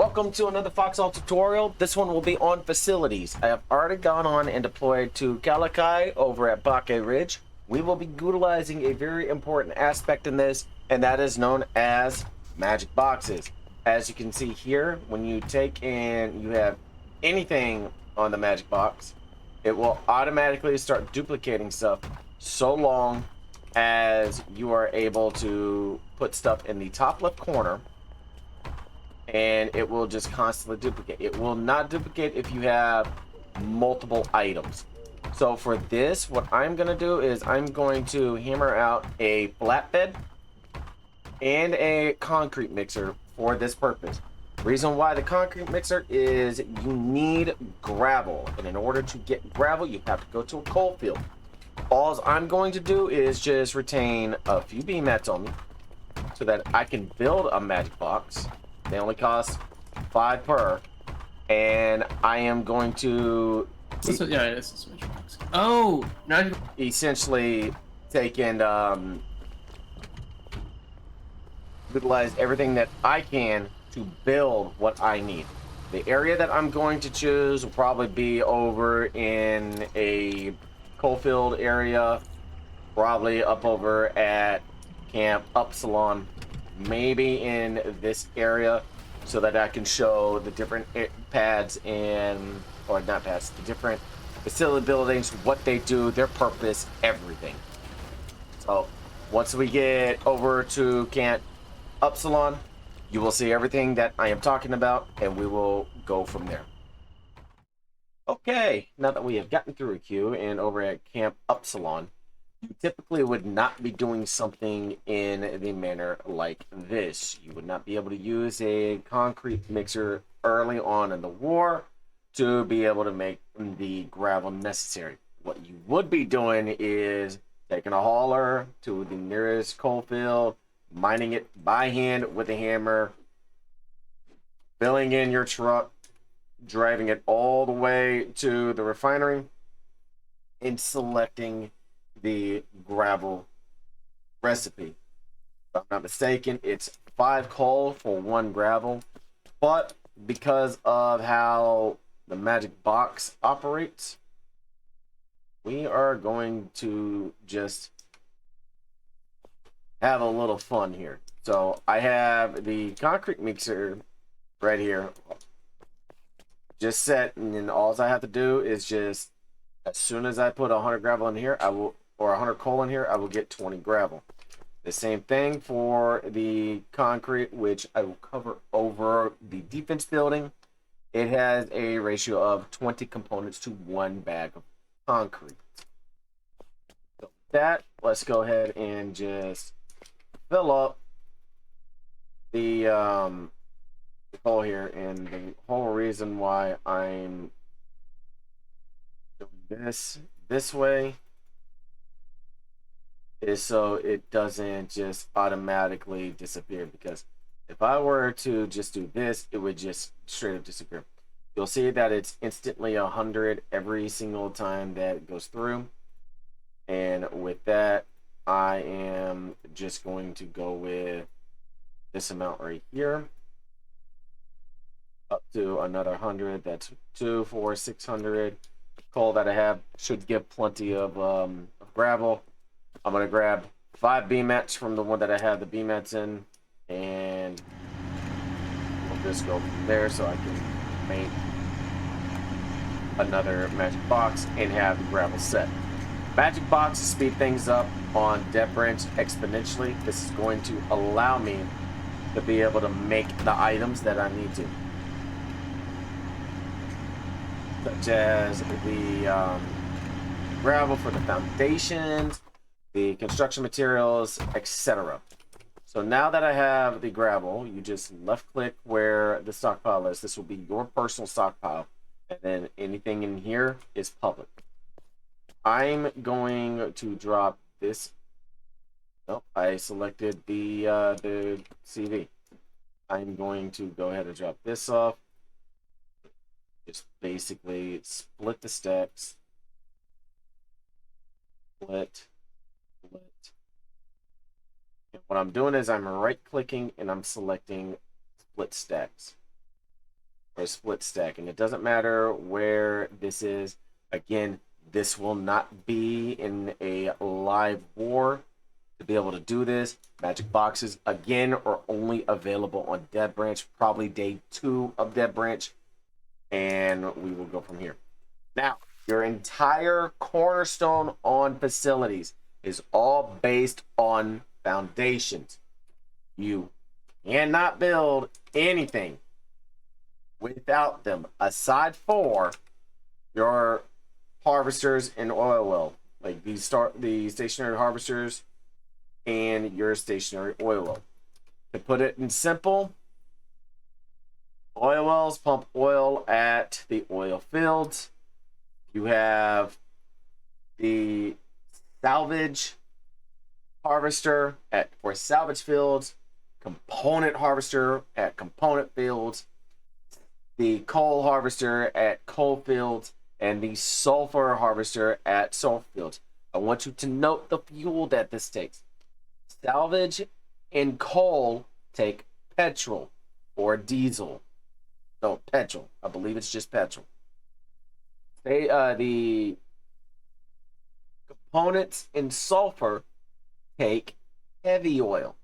welcome to another Foxhole tutorial. This one will be on facilities. I have already gone on and deployed to Galakai over at Bakke Ridge. We will be utilizing a very important aspect in this, and that is known as magic boxes. As you can see here, when you take and you have anything on the magic box, it will automatically start duplicating stuff so long as you are able to put stuff in the top left corner, and it will just constantly duplicate. It will not duplicate if you have multiple items. So for this, what I'm going to do is I'm going to hammer out a flatbed and a concrete mixer for this purpose. Reason why the concrete mixer is you need gravel, and in order to get gravel you have to go to a coal field. All I'm going to do is just retain a few beam mats on me so that I can build a magic box. They only cost 5 per, and I am going to yeah, it is a switch box. Oh, no. Essentially take and utilize everything that I can to build what I need. The area that I'm going to choose will probably be over in a coalfield area, probably up over at Camp Upsilon, maybe in this area, so that I can show the different pads and, or not pads, the different facility buildings, what they do, their purpose, everything. So once we get over to Camp Upsilon, you will see everything that I am talking about, and we will go from there. Okay, now that we have gotten through a queue and over at Camp Upsilon, you typically would not be doing something in the manner like this. You would not be able to use a concrete mixer early on in the war to be able to make the gravel necessary. What you would be doing is taking a hauler to the nearest coal field, mining it by hand with a hammer, filling in your truck, driving it all the way to the refinery, and selecting the gravel recipe. If I'm not mistaken, it's 5 coal for 1 gravel, but because of how the magic box operates, we are going to just have a little fun here. So I have the concrete mixer right here just set, and then all I have to do is just, as soon as I put 100 gravel in here, I will, or 100 coal in here, I will get 20 gravel. The same thing for the concrete, which I will cover over the defense building. It has a ratio of 20 components to 1 bag of concrete. So with that, let's go ahead and just fill up the hole here. And the whole reason why I'm doing this way is so it doesn't just automatically disappear, because if I were to just do this, it would just straight up disappear. You'll see that it's instantly 100 every single time that it goes through. And with that, I am just going to go with this amount right here, up to another 100. That's 2, 4, 600 coal that I have. Should give plenty of gravel. I'm going to grab 5 beam mats from the one that I have the beam mats in, and we'll just go from there so I can make another magic box and have the gravel set. Magic boxes speed things up on depth range exponentially. This is going to allow me to be able to make the items that I need to, such as the gravel for the foundations, the construction materials, etc. So now that I have the gravel, you just left click where the stockpile is. This will be your personal stockpile, and then anything in here is public. I'm going to drop this. Nope, I selected the CV. I'm going to go ahead and drop this off. Just basically split the stacks. Split. And what I'm doing is I'm right clicking and I'm selecting split stacks. or split stack. And it doesn't matter where this is. Again, this will not be in a live war. To be able to do this, magic boxes, again, are only available on Dead Branch, probably day 2 of Dead Branch. And we will go from here. Now, your entire cornerstone on facilities is all based on foundations. You cannot build anything without them, aside for your harvesters and oil well, like the stationary harvesters and your stationary oil well. To put it in simple, oil wells pump oil at the oil fields. You have the salvage harvester for salvage fields, component harvester at component fields, the coal harvester at coal fields, and the sulfur harvester at sulfur fields. I want you to note the fuel that this takes. Salvage and coal take petrol or diesel. No, petrol. I believe it's just petrol. The components in sulfur take heavy oil.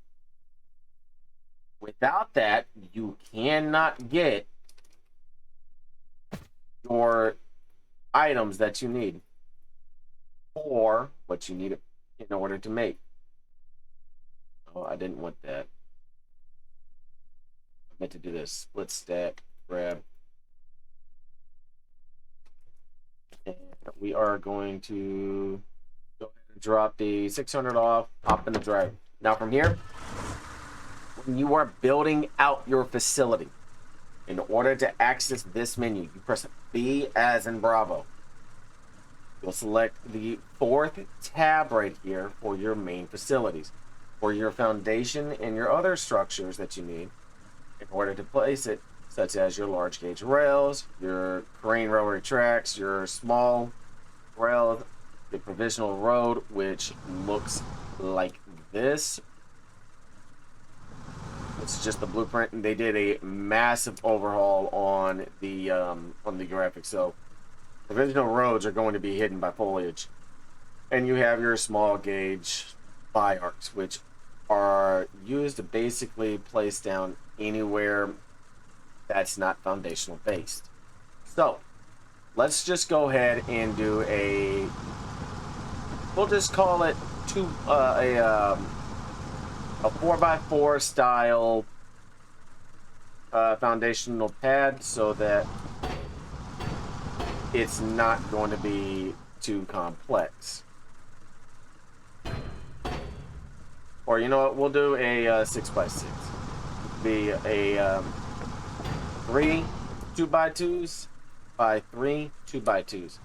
Without that, you cannot get your items that you need or what you need in order to make. Oh, I didn't want that. I meant to do this. Split stack, grab. And we are going to go ahead and drop the 600 off, pop in the drive. Now from here, when you are building out your facility, in order to access this menu, you press B as in Bravo. You'll select the 4th tab right here for your main facilities. For your foundation and your other structures that you need in order to place it, such as your large gauge rails, your crane railway tracks, your small rail, the provisional road, which looks like this. It's just the blueprint, and they did a massive overhaul on the graphics. So provisional roads are going to be hidden by foliage, and you have your small gauge bi arcs, which are used to basically place down anywhere that's not foundational based. So let's just go ahead and do we'll just call it a 4x4 style foundational pad, so that it's not going to be too complex. Or you know what, we'll do a 6x6. Be a 3 2x2s by 3 2x2s.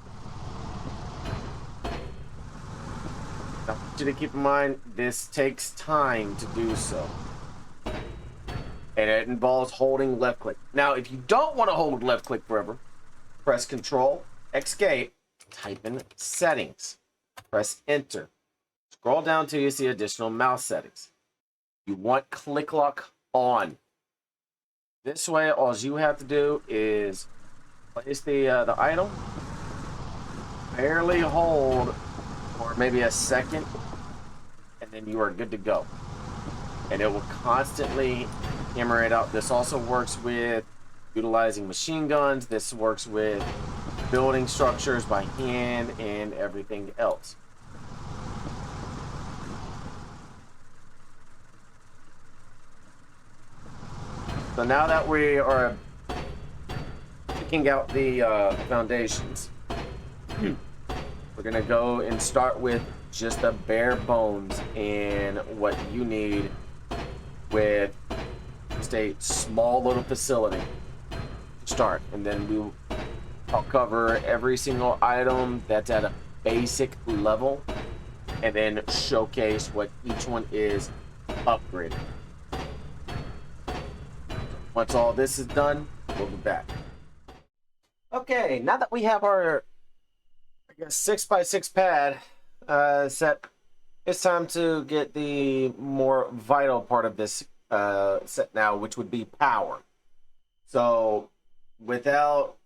Now, I want you to keep in mind, this takes time to do so. And it involves holding left click. Now, if you don't want to hold left click forever, press Control, Escape, type in settings. Press Enter. Scroll down till you see additional mouse settings. You want click lock on. This way, all you have to do is place the item, barely hold for maybe a second, and then you are good to go. And it will constantly hammer it out. This also works with utilizing machine guns. This works with building structures by hand and everything else. So now that we are picking out the foundations, we're gonna go and start with just the bare bones and what you need with just a small little facility to start. And then I'll cover every single item that's at a basic level, and then showcase what each one is upgraded. Once all this is done, we'll be back. Okay, now that we have our, I guess, 6x6 pad set, it's time to get the more vital part of this set now, which would be power. So without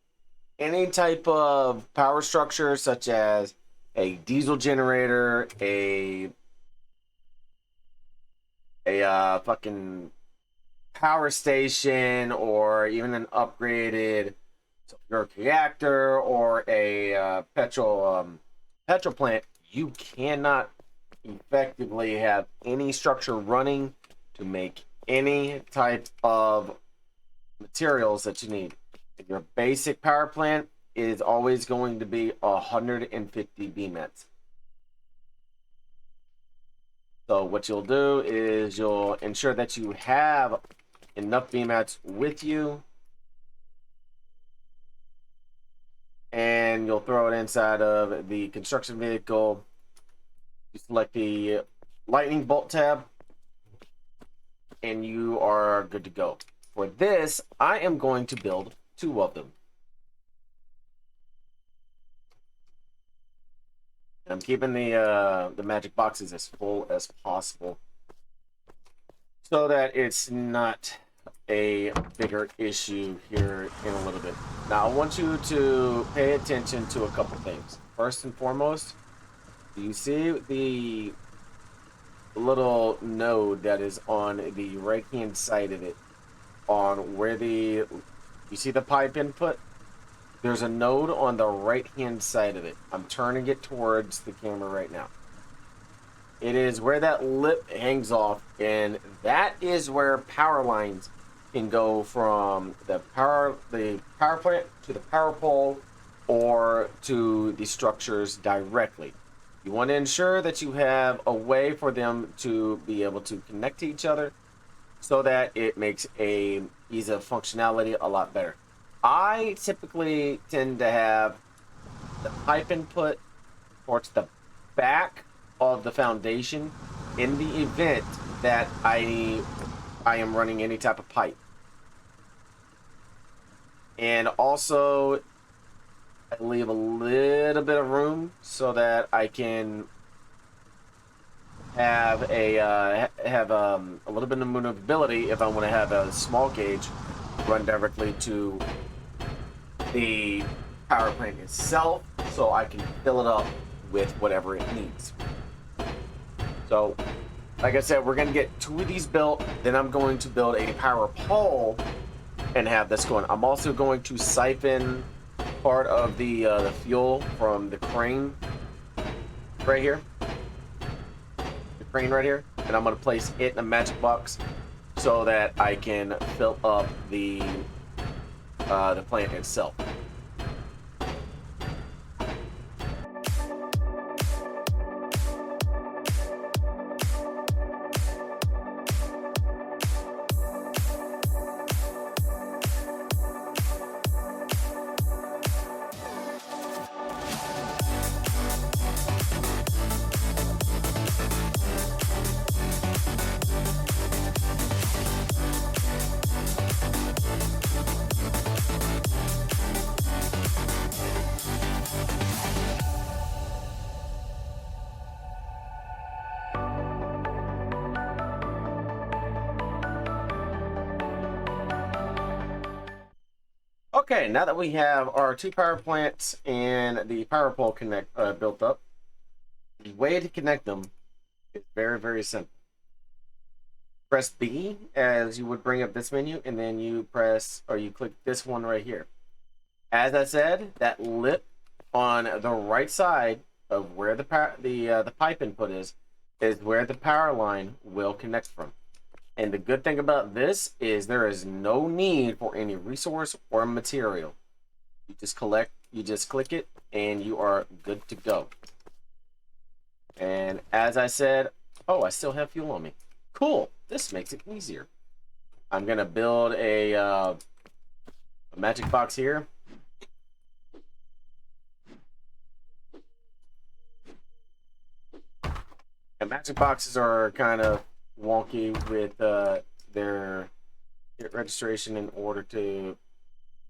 any type of power structure, such as a diesel generator, a fucking power station, or even an upgraded sulfuric reactor, or a petrol plant, you cannot effectively have any structure running to make any type of materials that you need. Your basic power plant is always going to be 150 BMETs. So what you'll do is you'll ensure that you have enough BMETs with you, and you'll throw it inside of the construction vehicle. You select the lightning bolt tab, and you are good to go. For this, I am going to build 2 of them. I'm keeping the magic boxes as full as possible, so that it's not a bigger issue here in a little bit. Now, I want you to pay attention to a couple things. First and foremost, do you see the little node that is on the right hand side of it, on where you see the pipe input? There's a node on the right hand side of it. I'm turning it towards the camera right now. It is where that lip hangs off, and that is where power lines can go from the power plant to the power pole, or to the structures directly. You want to ensure that you have a way for them to be able to connect to each other, so that it makes a ease of functionality a lot better. I typically tend to have the pipe input towards the back of the foundation in the event that I am running any type of pipe. And also, I leave a little bit of room so that I can have a little bit of maneuverability if I want to have a small gauge run directly to the power plant itself, so I can fill it up with whatever it needs. So, like I said, we're going to get 2 of these built. Then I'm going to build a power pole and have this going. I'm also going to siphon part of the fuel from the crane right here. The crane right here. And I'm going to place it in a magic box so that I can fill up the plant itself. Okay, now that we have our 2 power plants and the power pole built up, the way to connect them is very, very simple. Press B as you would bring up this menu, and then you click this one right here. As I said, that lip on the right side of where the pipe input is where the power line will connect from. And the good thing about this is there is no need for any resource or material. You just click it, and you are good to go. And as I said, I still have fuel on me. Cool. This makes it easier. I'm gonna build a magic box here. And magic boxes are kind of wonky with their registration in order to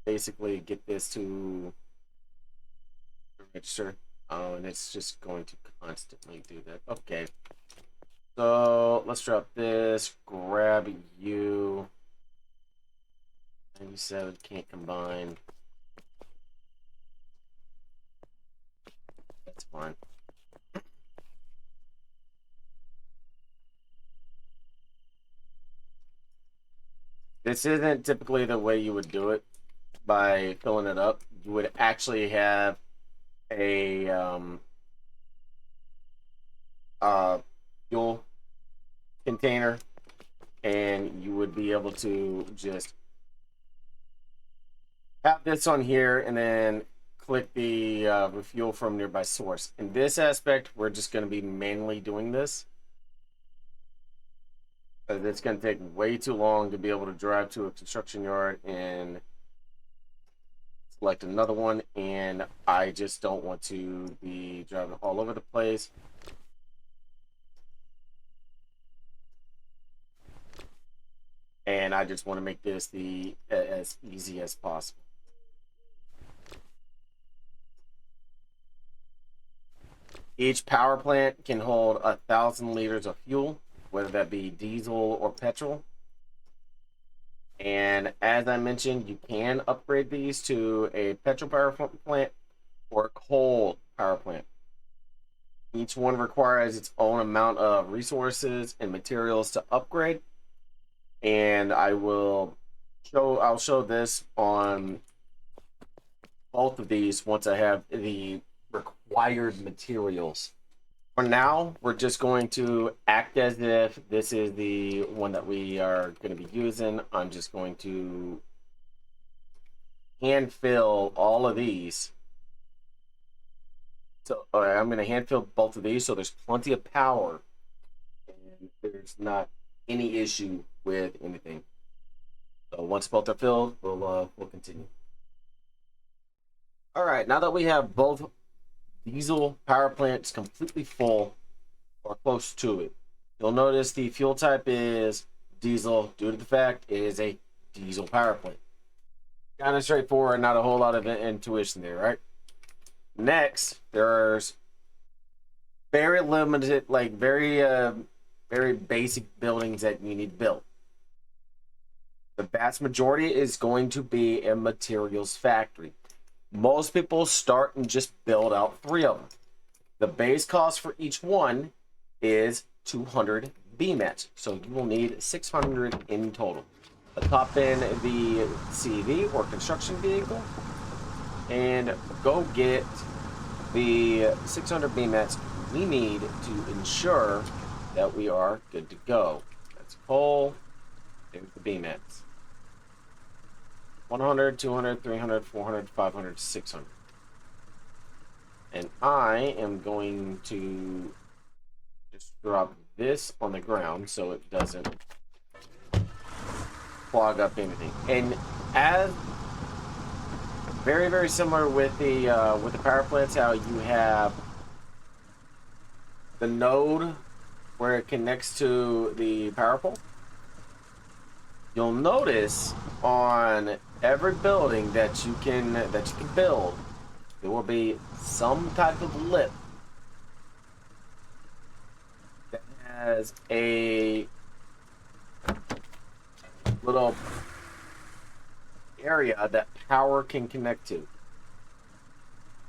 basically get this to register. Oh, and it's just going to constantly do that. Okay. So let's drop this, grab you. 97 can't combine. That's fine. This isn't typically the way you would do it by filling it up. You would actually have a fuel container, and you would be able to just have this on here and then click the refuel from nearby source. In this aspect, we're just going to be manually doing this. It's going to take way too long to be able to drive to a construction yard and select another one, and I just don't want to be driving all over the place. And I just want to make this as easy as possible. Each power plant can hold 1,000 liters of fuel, whether that be diesel or petrol. And as I mentioned, you can upgrade these to a petrol power plant or a coal power plant. Each one requires its own amount of resources and materials to upgrade. And I'll show this on both of these once I have the required materials. For now, we're just going to act as if this is the one that we are going to be using. I'm just going to hand fill all of these. So I'm going to hand fill both of these so there's plenty of power and there's not any issue with anything. So once both are filled, we'll continue. All right, now that we have both diesel power plants completely full or close to it, you'll notice the fuel type is diesel due to the fact it is a diesel power plant. Kind of straightforward, not a whole lot of intuition there, right? Next, there's very limited, like very basic buildings that you need built. The vast majority is going to be a materials factory. Most people start and just build out 3 of them. The base cost for each one is 200 BMAT, so you will need 600 in total. Let's hop in the CV or construction vehicle and go get the 600 BMATs we need to ensure that we are good to go. That's coal. There's the BMATs. 100, 200, 300, 400, 500, 600. And I am going to just drop this on the ground so it doesn't clog up anything. And as very, very similar with the power plants, how you have the node where it connects to the power pole. You'll notice on every building that you can build, there will be some type of lip that has a little area that power can connect to.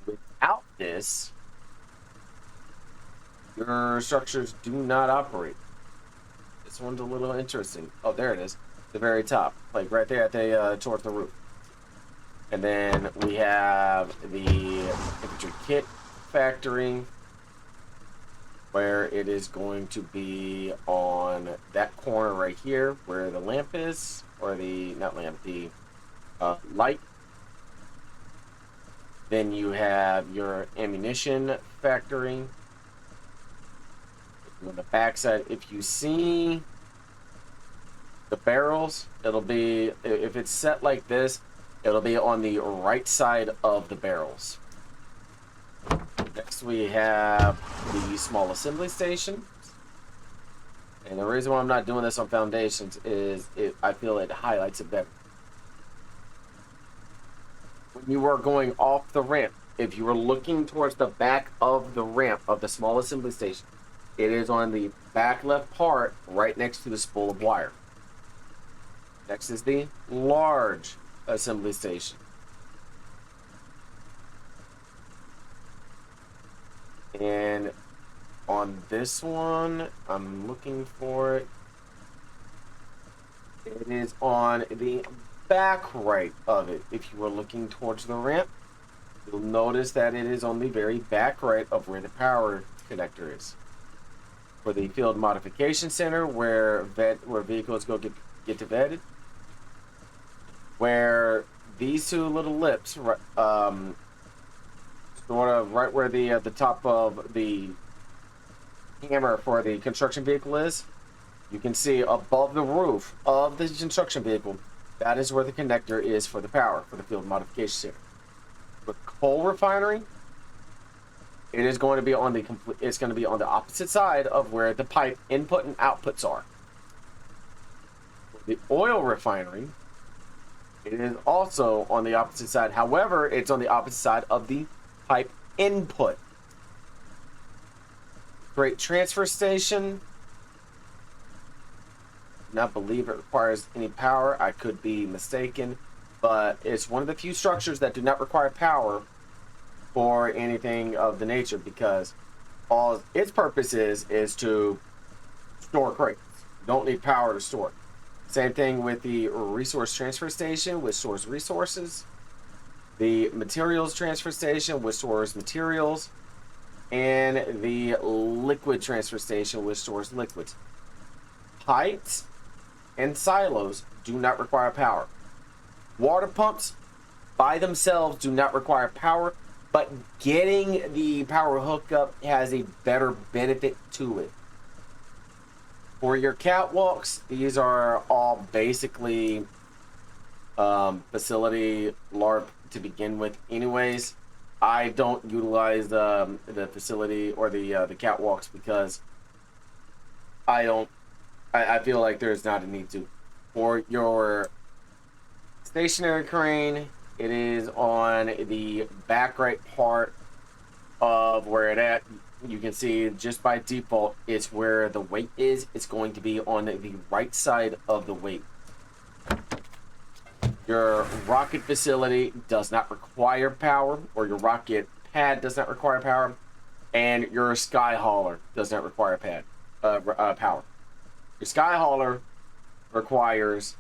Without this, your structures do not operate. This one's a little interesting. Oh, there it is. The very top, like right there at the towards the roof. And then we have the infantry kit factory, where it is going to be on that corner right here where the lamp is, or the not lamp, the light. Then you have your ammunition factory on the backside. If you see the barrels, it'll be, if it's set like this, it'll be on the right side of the barrels. Next we have the small assembly station. And the reason why I'm not doing this on foundations is I feel it highlights it better. When you are going off the ramp, if you are looking towards the back of the ramp of the small assembly station, it is on the back left part right next to the spool of wire. Next is the large assembly station. And on this one, I'm looking for it. It is on the back right of it. If you were looking towards the ramp, you'll notice that it is on the very back right of where the power connector is. For the field modification center, where vehicles go get to vetted, where these two little lips, sort of right where the top of the hammer for the construction vehicle is, you can see above the roof of the construction vehicle, that is where the connector is for the power for the field modification center. The coal refinery, it is going to be on the it's going to be on the opposite side of where the pipe input and outputs are. The oil refinery, it is also on the opposite side. However, it's on the opposite side of the pipe input. Great transfer station. Do not believe it requires any power. I could be mistaken, but it's one of the few structures that do not require power for anything of the nature, because all its purpose is to store crates. You don't need power to store. Same thing with the resource transfer station, which stores resources. The materials transfer station, which stores materials. And the liquid transfer station, which stores liquids. Pipes and silos do not require power. Water pumps by themselves do not require power, but getting the power hookup has a better benefit to it. For your catwalks, these are all basically facility LARP to begin with anyways. I don't utilize the facility or the catwalks because I feel like there's not a need to. For your stationary crane, it is on the back right part of where it at. You can see just by default, it's where the weight is. It's going to be on the right side of the weight. Your rocket facility does not require power, or your rocket pad does not require power, and your sky hauler does not require power. Your sky hauler requires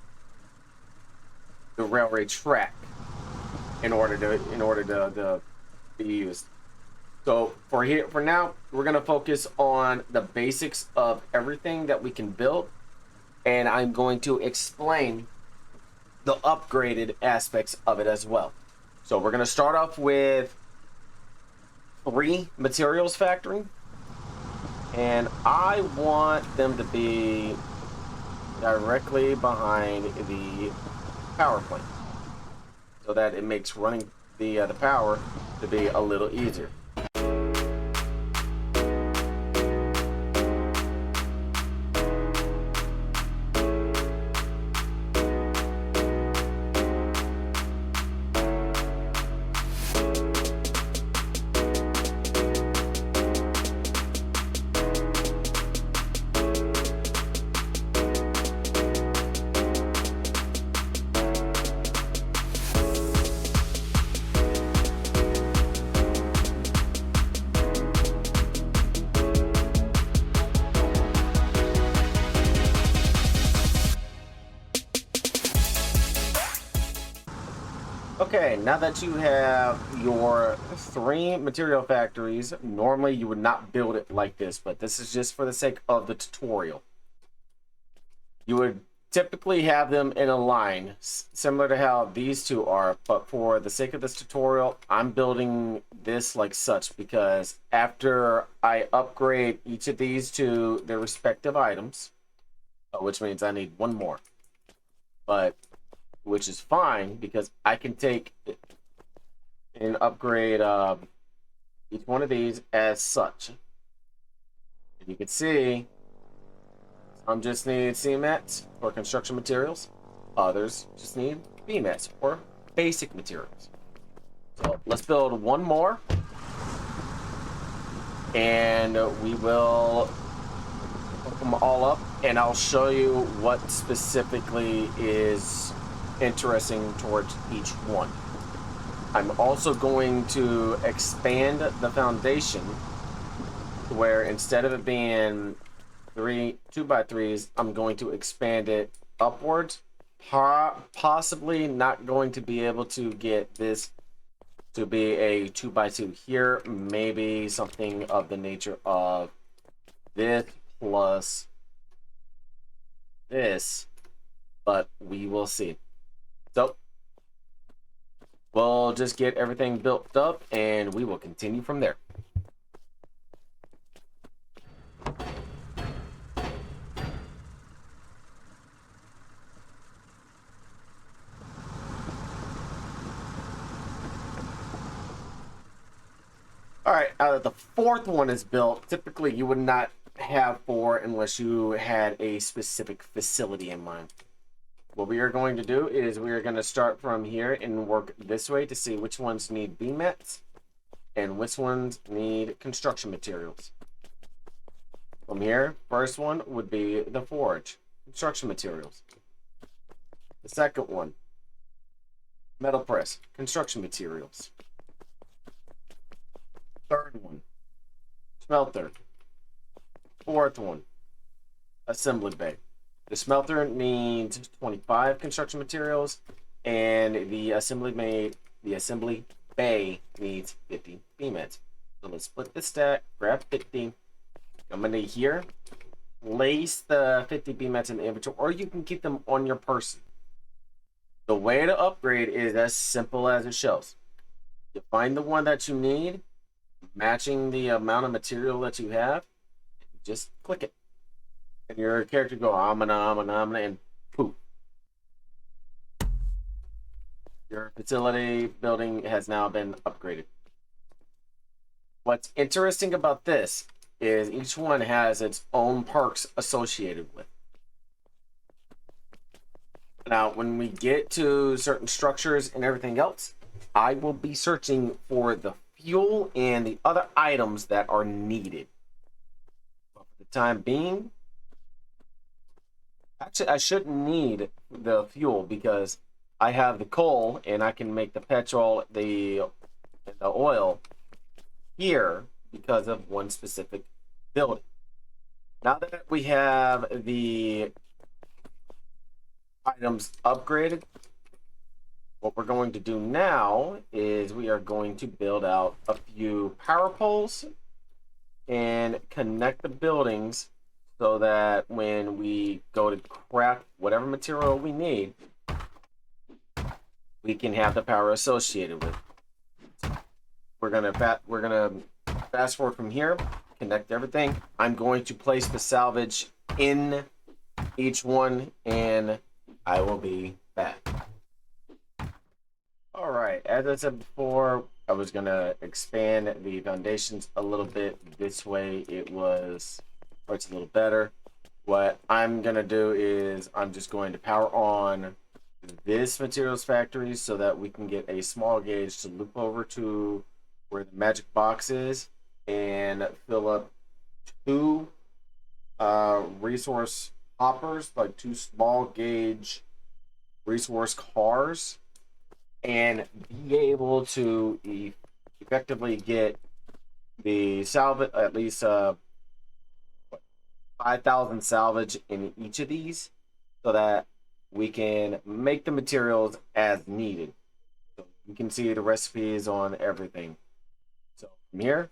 the railway track in order to be used. So for now, we're gonna focus on the basics of everything that we can build, and I'm going to explain the upgraded aspects of it as well. So we're gonna start off with 3 materials factory, and I want them to be directly behind the power plant, so that it makes running the power to be a little easier. Okay, now that you have your 3 material factories, normally you would not build it like this, but this is just for the sake of the tutorial. You would typically have them in a line, similar to how these 2 are, but for the sake of this tutorial, I'm building this like such, because after I upgrade each of these to their respective items, which means I need 1 more, but which is fine, because I can take and upgrade each one of these as such. And you can see some just need cements or construction materials, others just need BMS or basic materials. So let's build 1 more, and we will them all up, and I'll show you what specifically is interesting towards each one. I'm also going to expand the foundation where instead of it being 2x3s, I'm going to expand it upwards. Possibly not going to be able to get this to be a 2x2 here. Maybe something of the nature of this plus this, but we will see. So we'll just get everything built up and we will continue from there. All right, the fourth one is built. Typically, you would not have 4 unless you had a specific facility in mind. What we are going to do is we are going to start from here and work this way to see which ones need BMATs and which ones need construction materials. From here, first one would be the forge, construction materials. The second one, metal press, construction materials. Third one, smelter. Fourth one, assembly bay. The smelter needs 25 construction materials, and the assembly bay needs 50 BMATs. So let's split the stack, grab 50. I'm into here, place the 50 BMATs in the inventory, or you can keep them on your person. The way to upgrade is as simple as it shows. You find the one that you need, matching the amount of material that you have, just click it. And your character go, amana, and poof. Your facility building has now been upgraded. What's interesting about this is each one has its own perks associated with. Now, when we get to certain structures and everything else, I will be searching for the fuel and the other items that are needed. But for the time being, actually, I shouldn't need the fuel because I have the coal and I can make the petrol, the oil here because of one specific building. Now that we have the items upgraded, what we're going to do now is we are going to build out a few power poles and connect the buildings so that when we go to craft whatever material we need, we can have the power associated with it. We're gonna fast forward from here, connect everything. I'm going to place the salvage in each one, and I will be back. All right, as I said before, I was gonna expand the foundations a little bit. This way it's a little better. What I'm gonna do is I'm just going to power on this materials factory so that we can get a small gauge to loop over to where the magic box is and fill up 2 resource hoppers, like 2 small gauge resource cars, and be able to effectively get the salvage, at least 5,000 salvage in each of these, so that we can make the materials as needed. So you can see the recipes on everything. So from here,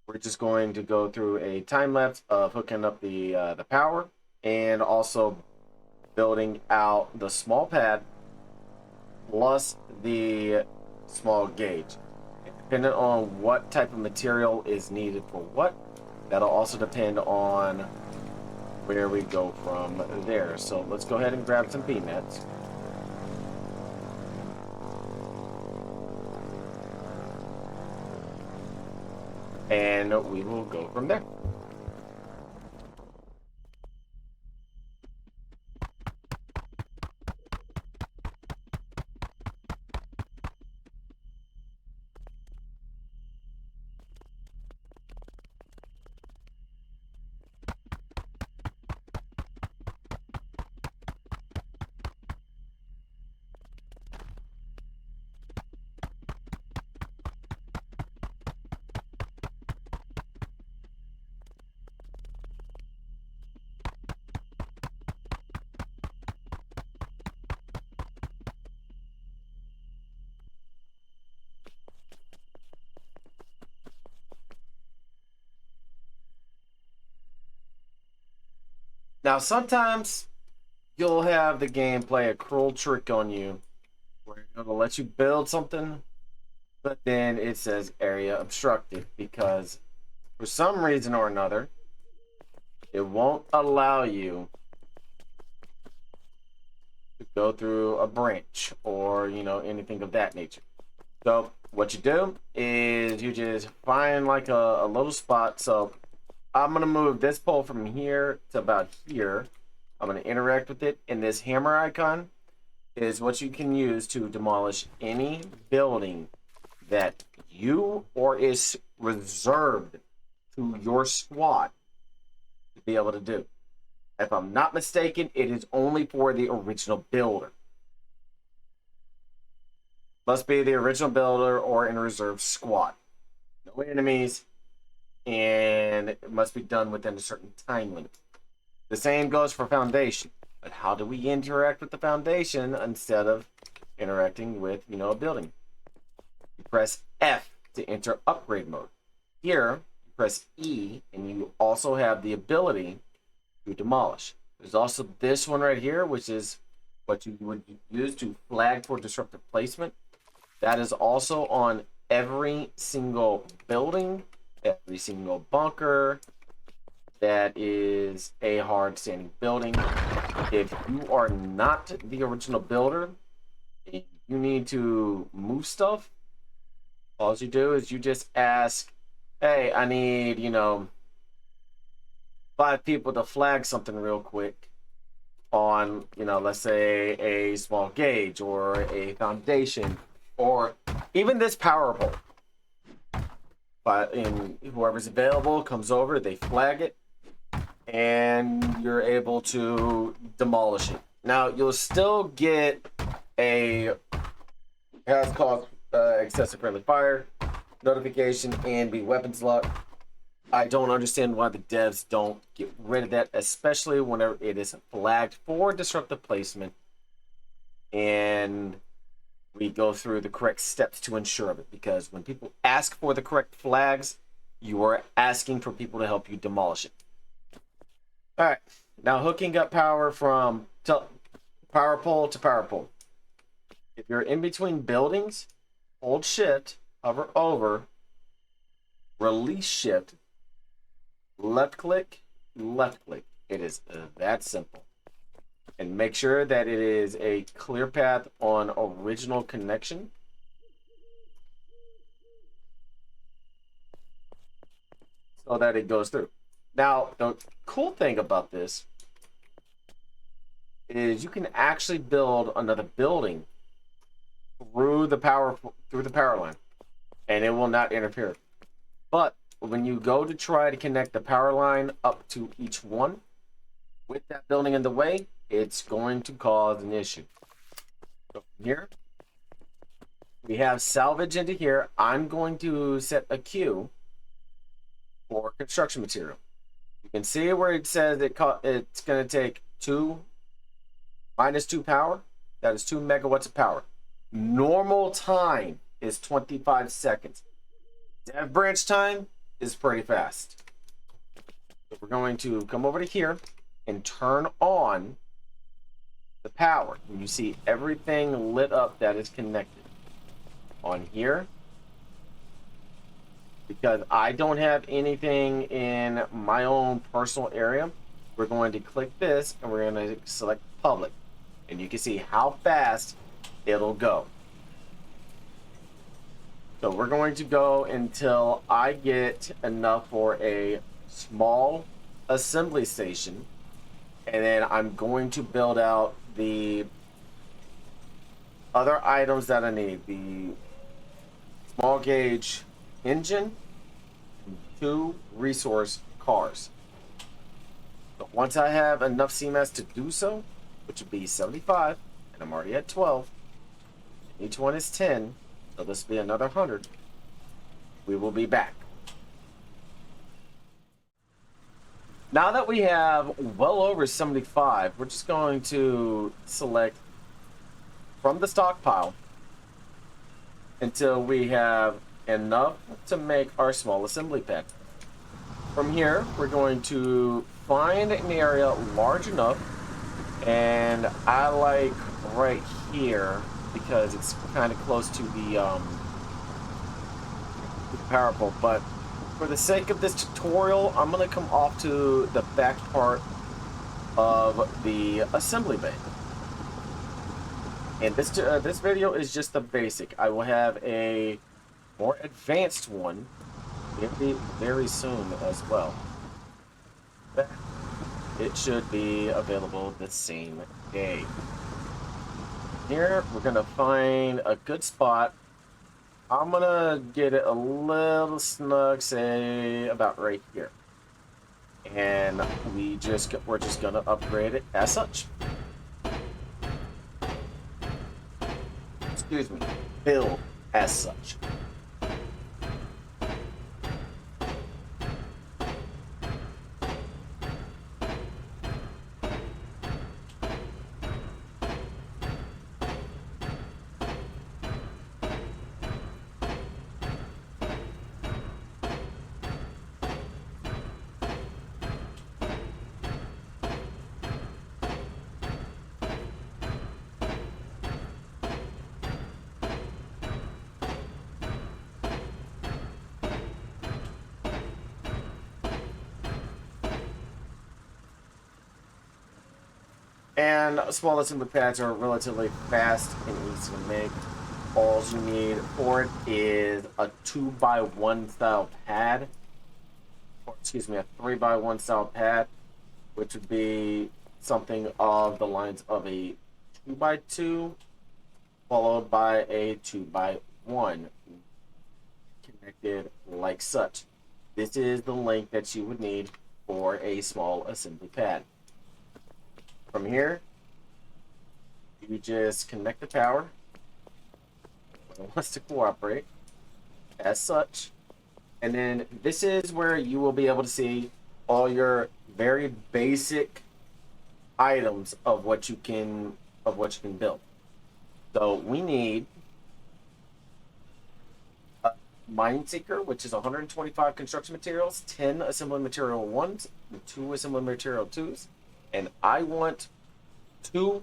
we're just going to go through a time lapse of hooking up the power and also building out the small pad plus the small gauge. Depending on what type of material is needed for what, that'll also depend on where we go from there. So let's go ahead and grab some peanuts. And we will go from there. Now, sometimes you'll have the game play a cruel trick on you where it'll let you build something, but then it says area obstructed because for some reason or another, it won't allow you to go through a branch or, anything of that nature. So what you do is you just find like a little spot. So I'm going to move this pole from here to about here. I'm going to interact with it. And this hammer icon is what you can use to demolish any building that you or is reserved to your squad to be able to do. If I'm not mistaken, it is only for the original builder. Must be the original builder or in a reserve squad. No enemies, and it must be done within a certain time limit. The same goes for foundation. But how do we interact with the foundation instead of interacting with, a building? You press F to enter upgrade mode. Here, you press E, and you also have the ability to demolish. There's also this one right here, which is what you would use to flag for disruptive placement. That is also on every single building, every single bunker that is a hard standing building. If you are not the original builder, you need to move stuff. All you do is you just ask, hey, I need, 5 people to flag something real quick on, let's say a small gauge or a foundation or even this power pole. But whoever's available comes over, they flag it, and you're able to demolish it. Now, you'll still get a has caused excessive friendly fire notification and be weapons locked. I don't understand why the devs don't get rid of that, especially whenever it is flagged for disruptive placement and we go through the correct steps to ensure of it. Because when people ask for the correct flags, you are asking for people to help you demolish it. All right, now hooking up power from power pole to power pole. If you're in between buildings, hold shift, hover over, release shift, left click, left click. It is that simple. And make sure that it is a clear path on original connection. So that it goes through. Now, the cool thing about this is you can actually build another building through the power line, and it will not interfere. But when you go to try to connect the power line up to each one with that building in the way, it's going to cause an issue. So from here, we have salvage into here. I'm going to set a queue for construction material. You can see where it says it's going to take -2 power. That is 2 megawatts of power. Normal time is 25 seconds. Dev branch time is pretty fast. So we're going to come over to here and turn on the power. And you see everything lit up that is connected. On here, because I don't have anything in my own personal area, we're going to click this and we're going to select public. And you can see how fast it'll go. So we're going to go until I get enough for a small assembly station, and then I'm going to build out the other items that I need. The small gauge engine, 2 resource cars. So once I have enough CMAS to do so, which would be 75, and I'm already at 12, each one is 10, so this will be another 100, we will be back. Now that we have well over 75, we're just going to select from the stockpile until we have enough to make our small assembly pad. From here, we're going to find an area large enough, and I like right here because it's kind of close to the power pole. But for the sake of this tutorial, I'm gonna come off to the back part of the assembly bay. And this video is just the basic. I will have a more advanced one very soon as well. It should be available the same day. Here, we're gonna find a good spot. I'm gonna get it a little snug, say about right here. And we're just gonna upgrade it as such. Excuse me, build as such. And small assembly pads are relatively fast and easy to make. All you need for it is a 2x1 style pad, or excuse me, a 3x1 style pad, which would be something of the lines of a 2x2 followed by a 2x1 connected like such. This is the length that you would need for a small assembly pad. From here, you just connect the power. It wants to cooperate as such. And then this is where you will be able to see all your very basic items of what you can build. So we need a mine seeker, which is 125 construction materials, 10 assembly material 1s, and 2 assembly material 2s. And I want 2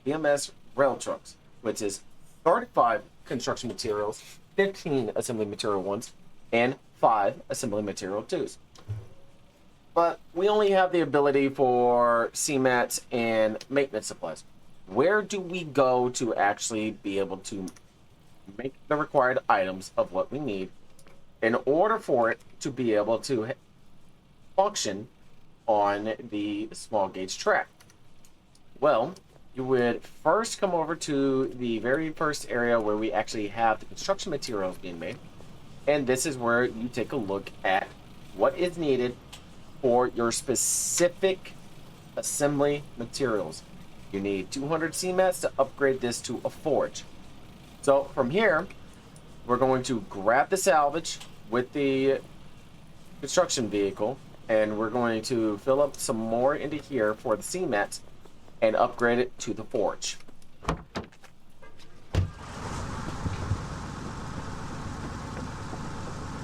BMS rail trucks, which is 35 construction materials, 15 assembly material 1s, and 5 assembly material 2s. But we only have the ability for CMATs and maintenance supplies. Where do we go to actually be able to make the required items of what we need in order for it to be able to function on the small gauge track? Well, you would first come over to the very first area where we actually have the construction materials being made, and this is where you take a look at what is needed for your specific assembly materials. You need 200 CMATs to upgrade this to a forge. So from here, we're going to grab the salvage with the construction vehicle, and we're going to fill up some more into here for the CMATs and upgrade it to the forge.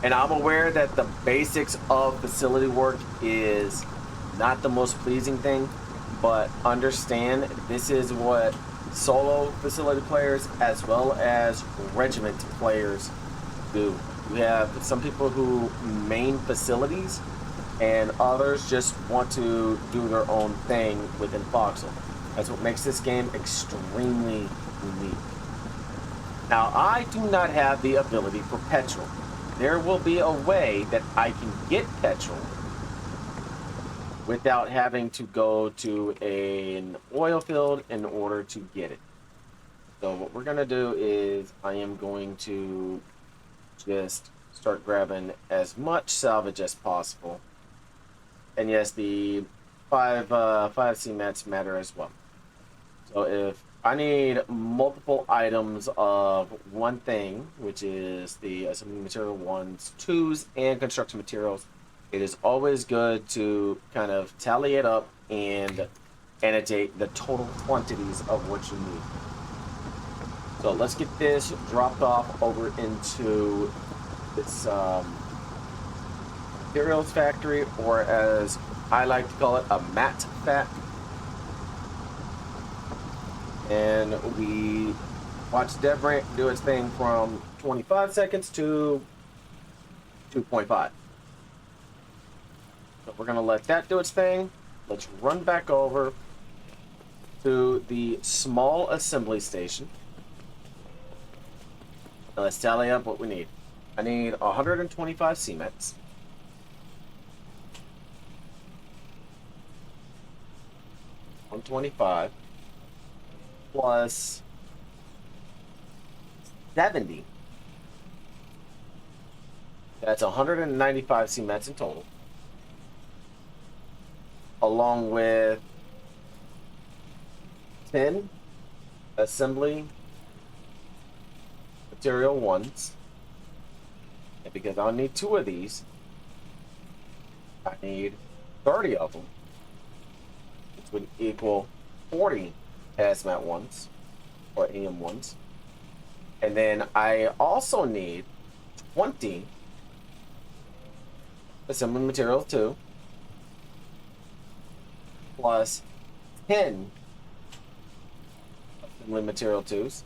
And I'm aware that the basics of facility work is not the most pleasing thing, but understand this is what solo facility players as well as regiment players do. You have some people who main facilities, and others just want to do their own thing within Foxhole. That's what makes this game extremely unique. Now, I do not have the ability for petrol. There will be a way that I can get petrol without having to go to an oil field in order to get it. So what we're going to do is I am going to just start grabbing as much salvage as possible. And yes, the 5 CMATs matter as well. So if I need multiple items of one thing, which is the assembly material 1s, 2s, and construction materials, it is always good to kind of tally it up and annotate the total quantities of what you need. So let's get this dropped off over into this materials factory, or as I like to call it a mat fat. And we watch DevRank do its thing from 25 seconds to 2.5. So we're going to let that do its thing. Let's run back over to the small assembly station. Now let's tally up what we need. I need 125 cements. 125 plus 70. That's 195 cements in total. Along with 10 assembly material ones. And because I'll need 2 of these, I need 30 of them, which would equal 40 hazmat ones or AM ones. And then I also need 20 assembly materials too, plus 10 assembly material twos,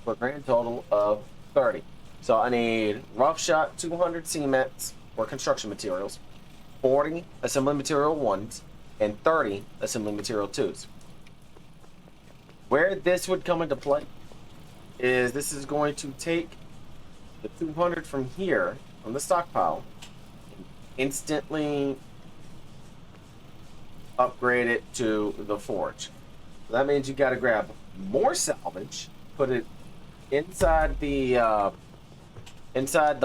for a grand total of 30. So I need rough shot 200 cements or construction materials, 40 assembly material ones, and 30 assembly material twos. Where this would come into play is this is going to take the 200 from here, from the stockpile, and instantly upgrade it to the forge. So that means you got to grab more salvage, put it inside the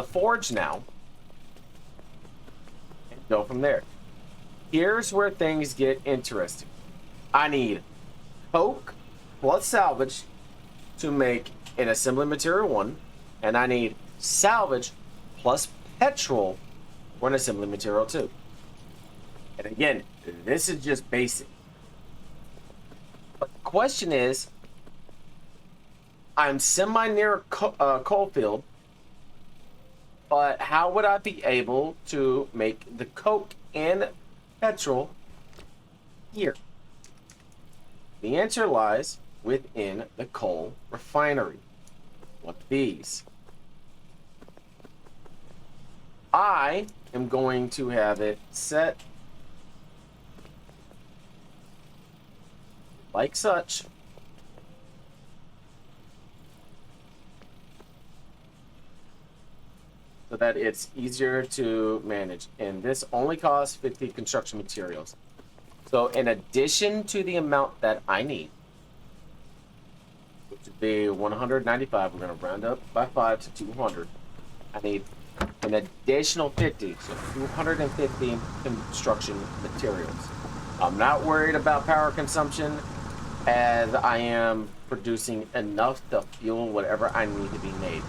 forge now, and go from there. Here's where things get interesting. I need coke plus salvage to make an assembly material 1, and I need salvage plus petrol for an assembly material 2. And again, this is just basic. But the question is, I'm semi-near a coal field, but how would I be able to make the coke and petrol here? The answer lies within the coal refinery. What these? I am going to have it set like such. So that it's easier to manage. And this only costs 50 construction materials. So in addition to the amount that I need, which would be 195, we're going to round up by 5 to 200. I need an additional 50, so 250 construction materials. I'm not worried about power consumption, as I am producing enough to fuel whatever I need to be made.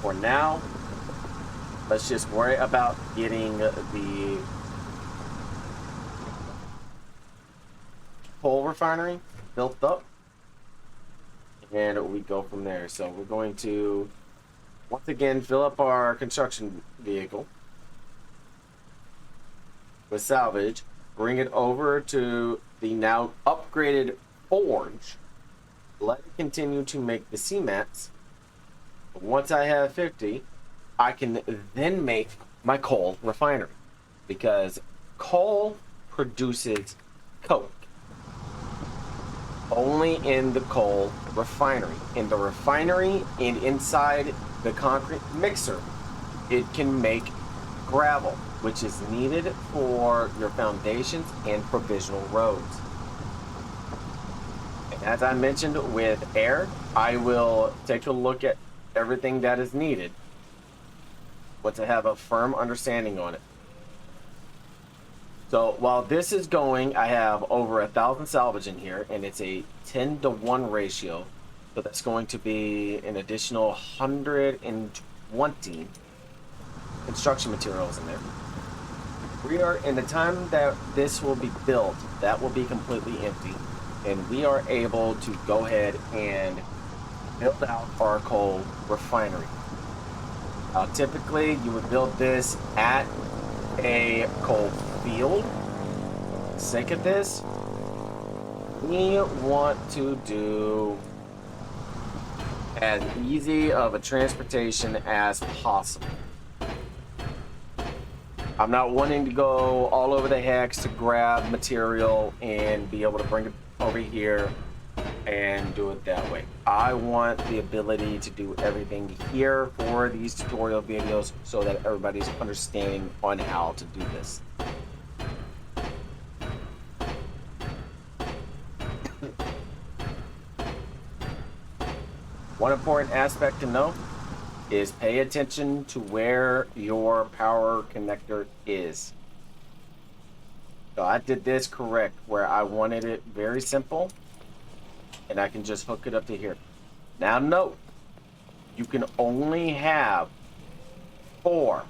For now, let's just worry about getting the coal refinery built up, and we go from there. So we're going to once again fill up our construction vehicle with salvage, bring it over to the now upgraded forge, let it continue to make the cements. Once I have 50, I can then make my coal refinery, because coal produces coke only in the coal refinery. In the refinery and inside the concrete mixer, it can make gravel, which is needed for your foundations and provisional roads. And as I mentioned with air, I will take a look at everything that is needed once I have a firm understanding on it. So while this is going, I have over 1,000 salvage in here, and it's a 10-to-1 ratio. So that's going to be an additional 120 construction materials in there. We are in the time that this will be built, that will be completely empty, and we are able to go ahead and build out our coal refinery. Typically, you would build this at a coal field. For the sake of this, we want to do as easy of a transportation as possible. I'm not wanting to go all over the hex to grab material and be able to bring it over here and do it that way. I want the ability to do everything here for these tutorial videos so that everybody's understanding on how to do this. One important aspect to know is pay attention to where your power connector is. So I did this correct where I wanted it very simple and I can just hook it up to here. Now note, you can only have 4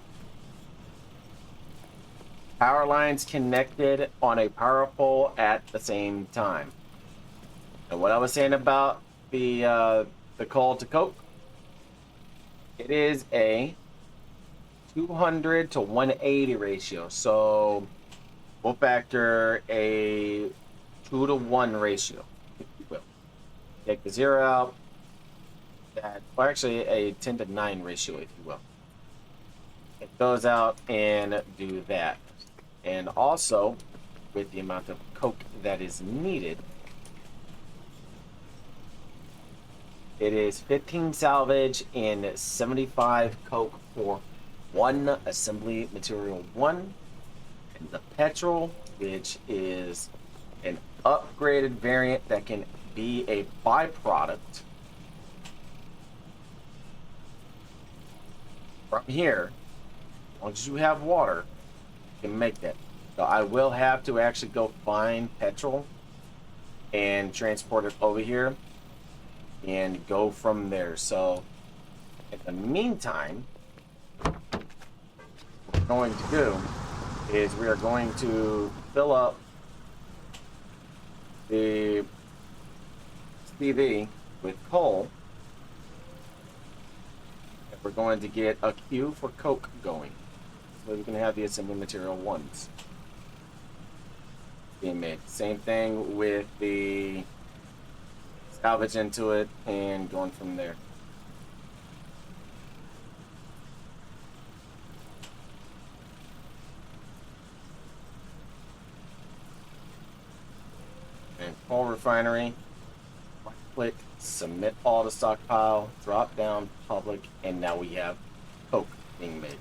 power lines connected on a power pole at the same time. And what I was saying about the coal to coke, it is a 200 to 180 ratio. So we'll factor a 2 to 1 ratio, if you will. Take the 0 out. Well, actually a 10 to 9 ratio, if you will. Take those out and do that. And also, with the amount of coke that is needed, it is 15 salvage and 75 coke for 1 assembly material 1. And the petrol, which is an upgraded variant that can be a byproduct. From here, as long as you have water, you can make that. So I will have to actually go find petrol and transport it over here and go from there. So in the meantime, what we're going to do is we are going to fill up the CV with coal, and we're going to get a queue for coke going so we can have the assembly material 1s being made. Same thing with the salvage into it and going from there. And full refinery, right click, submit all to stockpile, drop down public, and now we have coke being made.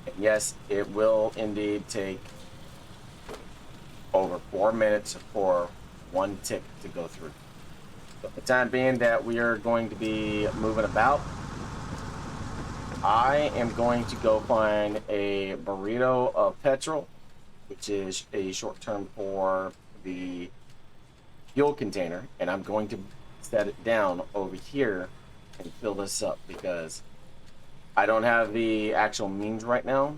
And yes, it will indeed take over 4 minutes for 1 tick to go through. So for the time being that we are going to be moving about, I am going to go find a burrito of petrol, which is a short term for the fuel container, and I'm going to set it down over here and fill this up because I don't have the actual means right now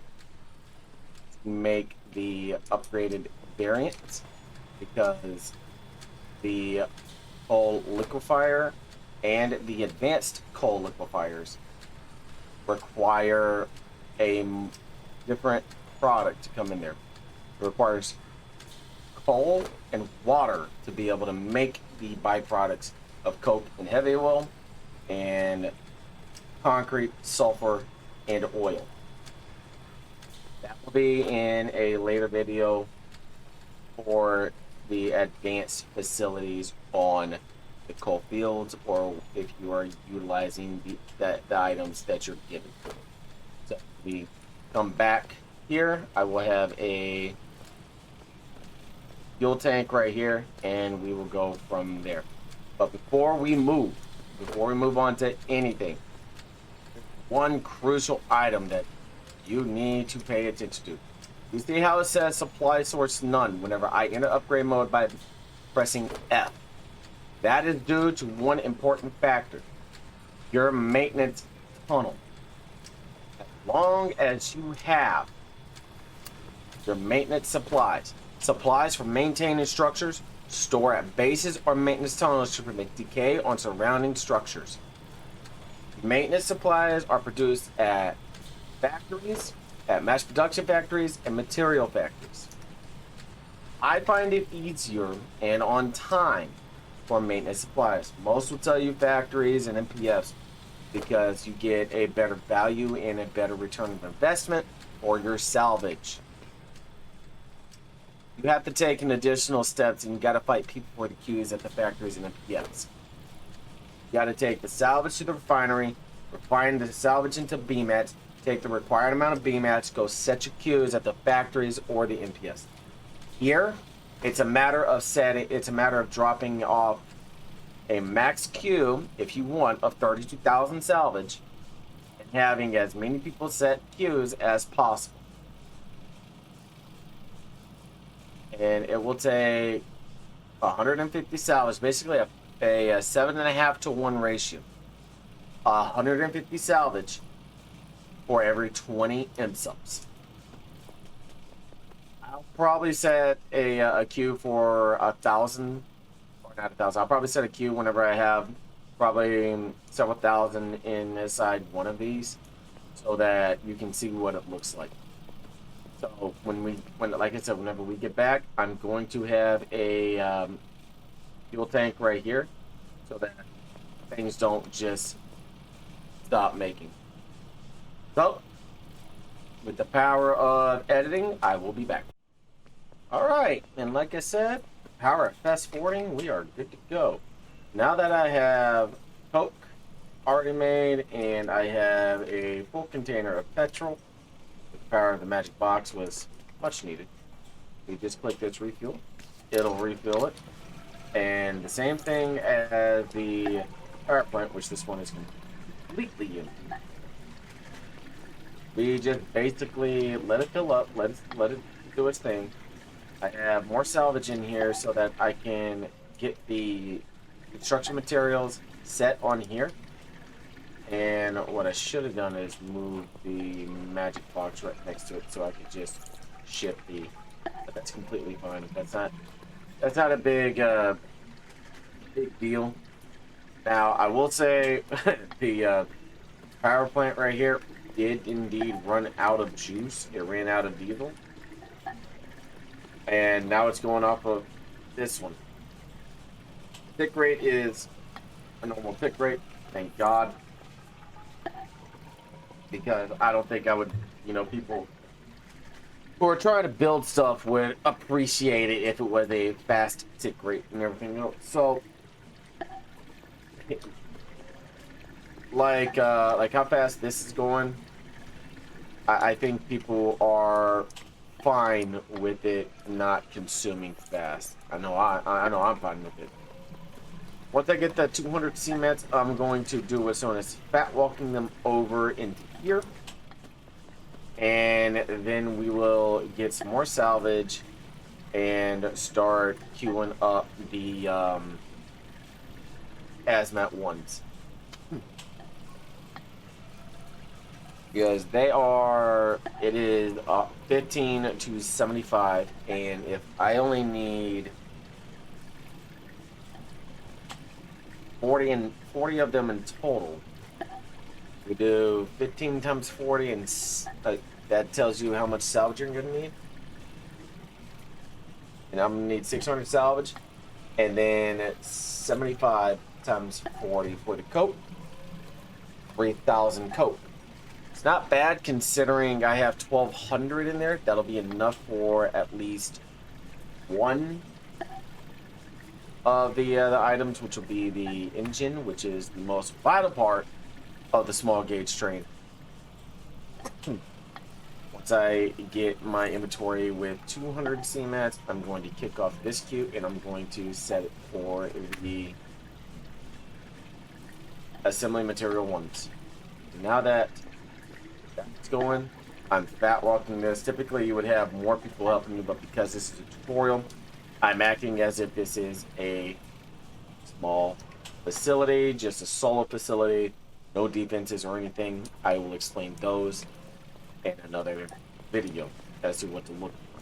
to make the upgraded variant, because the coal liquefier and the advanced coal liquefiers require a different product to come in there. It requires coal and water to be able to make the byproducts of coke and heavy oil, and concrete, sulfur, and oil. That will be in a later video for the advanced facilities on the coal fields, or if you are utilizing the items that you're given. So we come back here, I will have a fuel tank right here, and we will go from there. But before we move on to anything, one crucial item that you need to pay attention to. You see how it says supply source none whenever I enter upgrade mode by pressing F. That is due to one important factor: your maintenance tunnel. As long as you have your maintenance supplies for maintaining structures, store at bases or maintenance tunnels to prevent decay on surrounding structures. Maintenance supplies are produced at factories, at mass production factories, and material factories. I find it easier and on time for maintenance supplies. Most will tell you factories and MPFs because you get a better value and a better return of investment for your salvage. You have to take an additional steps, and you got to fight people for the queues at the factories and MPFs. You got to take the salvage to the refinery, refine the salvage into B mats, take the required amount of B mats, go set your queues at the factories or the MPFs. Here, it's a matter of setting. It's a matter of dropping off a max queue, if you want, of 32,000 salvage, and having as many people set queues as possible. And it will take 150 salvage, basically a 7.5 to 1 ratio. 150 salvage for every 20 MSups. I'll probably set a queue for 1,000, or not 1,000. I'll probably set a queue whenever I have probably several thousand inside one of these, so that you can see what it looks like. So when like I said, whenever we get back, I'm going to have a fuel tank right here, so that things don't just stop making. So, with the power of editing, I will be back. Alright, and like I said, power of fast forwarding, we are good to go. Now that I have Coke already made, and I have a full container of petrol, the power of the magic box was much needed. You just click this refuel, it'll refill it. And the same thing as the power plant, which this one is completely empty. We just basically let it fill up, let it do its thing. I have more salvage in here so that I can get the construction materials set on here. And what I should have done is move the magic box right next to it so I could just ship the. But that's completely fine. That's not a big deal. Now I will say the power plant right here did indeed run out of juice. It ran out of diesel, and now it's going off of this one. Tick rate is a normal tick rate, thank God, because I don't think I would, people who are trying to build stuff would appreciate it if it was a fast tick rate and everything else. So like how fast this is going, I think people are fine with it not consuming fast. I know I'm fine with it. Once I get the 200 CMATs, I'm going to do what's known as fat walking them over into here, and then we will get some more salvage and start queuing up the hazmat ones. Because it is 15 to 75, and if I only need 40 of them in total, we do 15 times 40, and that tells you how much salvage you're going to need. And I'm going to need 600 salvage, and then 75 times 40 for the coat, 3,000 coat. It's not bad considering I have 1,200 in there. That'll be enough for at least one of the items, which will be the engine, which is the most vital part of the small gauge train. Once I get my inventory with 200 CMATs, I'm going to kick off this queue, and I'm going to set it for the assembly material ones. Now that that's going, I'm fat walking this. Typically you would have more people helping you, but because this is a tutorial, I'm acting as if this is a small facility, just a solo facility, no defenses or anything. I will explain those in another video as to what to look for.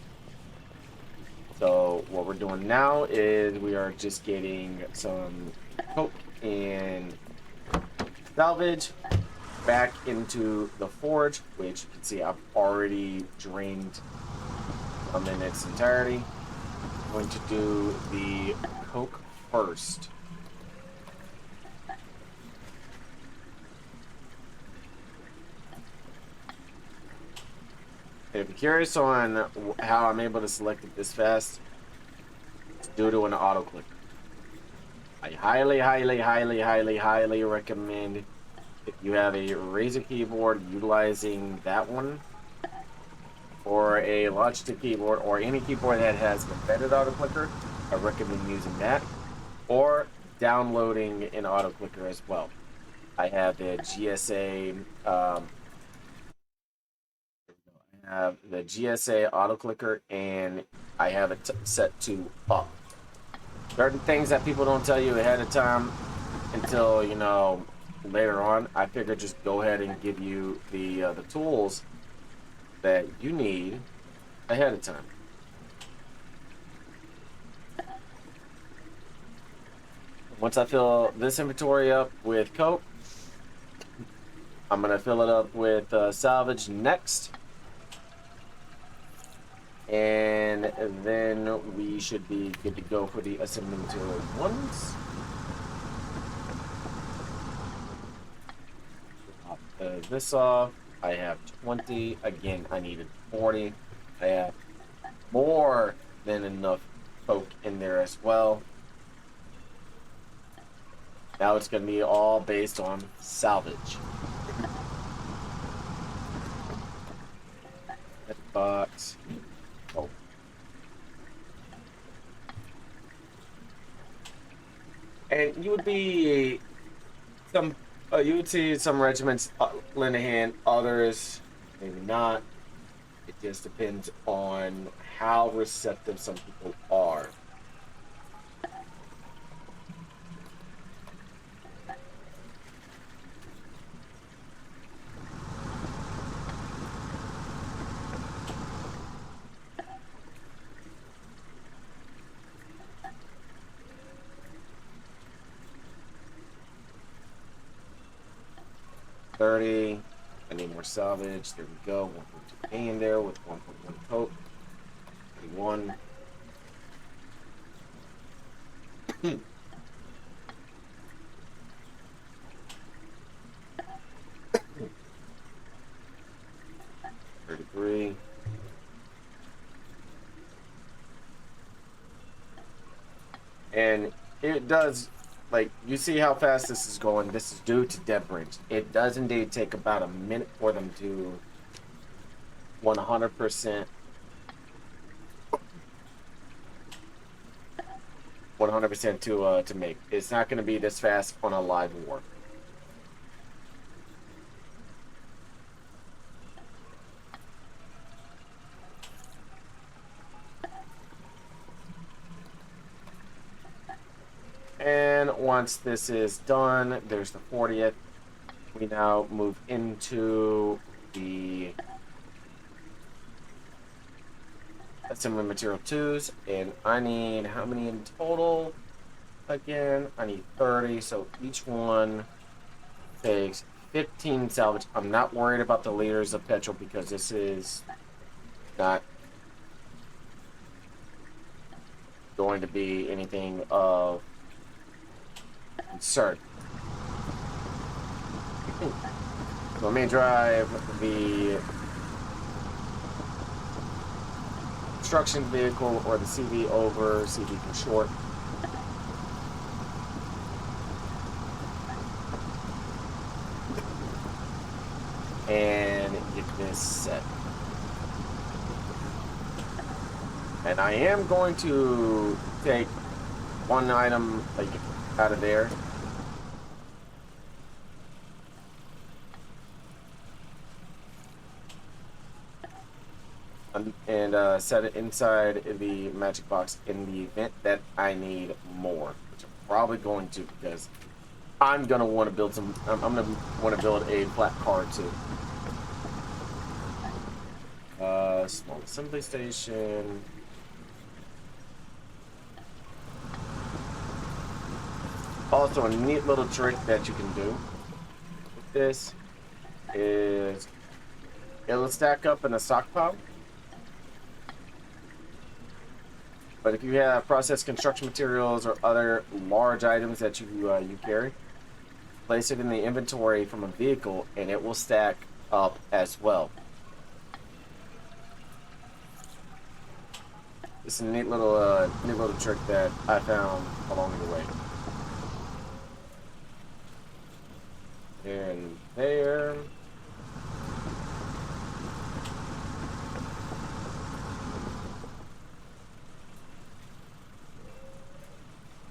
So what we're doing now is we are just getting some coke and salvage back into the forge, which you can see I've already drained them in its entirety. I'm going to do the coke first. If you're curious on how I'm able to select it this fast, it's due to an auto clicker. I highly recommend if you have a Razer keyboard utilizing that one, or a Logitech keyboard, or any keyboard that has an embedded auto clicker. I recommend using that, or downloading an auto clicker as well. I have the GSA auto clicker, and I have it set to up. Certain things that people don't tell you ahead of time until, you know, later on. I figured just go ahead and give you the tools that you need ahead of time. Once I fill this inventory up with coke, I'm gonna fill it up with salvage next. And then we should be good to go for the assembly material ones. Pop this off. I have 20. Again, I needed 40. I have more than enough coke in there as well. Now it's going to be all based on salvage. Box. Oh. And you would be you would see some regiments lend a hand, others maybe not. It just depends on how receptive some people are. I need more salvage. There we go. 1.2 in there with 1.1 coke. 31. $33. And it does. Like, you see how fast this is going. This is due to debris. It does indeed take about a minute for them to 100% to make. It's not going to be this fast on a live war. And once this is done, there's the 40th. We now move into the assembly material 2s, and I need how many in total? Again, I need 30, so each one takes 15 salvage. I'm not worried about the liters of petrol because this is not going to be anything of concern. So let me drive the construction vehicle or the CV over, CV for short. And get this set. And I am going to take one item like out of there. And set it inside the magic box in the event that I need more, which I'm probably going to, because I'm gonna want to build some. I'm gonna want to build a flat car too. Small assembly station. Also, a neat little trick that you can do this is it'll stack up in a stockpile. But if you have processed construction materials or other large items that you carry, place it in the inventory from a vehicle, and it will stack up as well. It's a neat little trick that I found along the way. And there.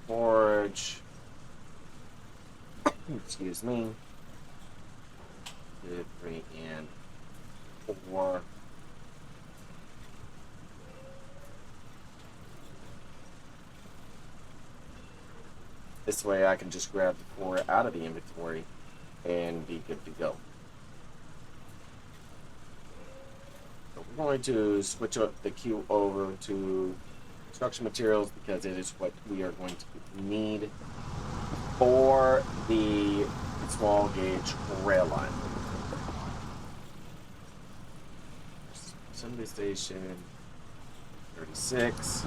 Forge. Excuse me. 2, 3, and 4. This way I can just grab the 4 out of the inventory and be good to go. So we're going to switch up the queue over to construction materials because it is what we are going to need for the small gauge rail line. Assembly station 36.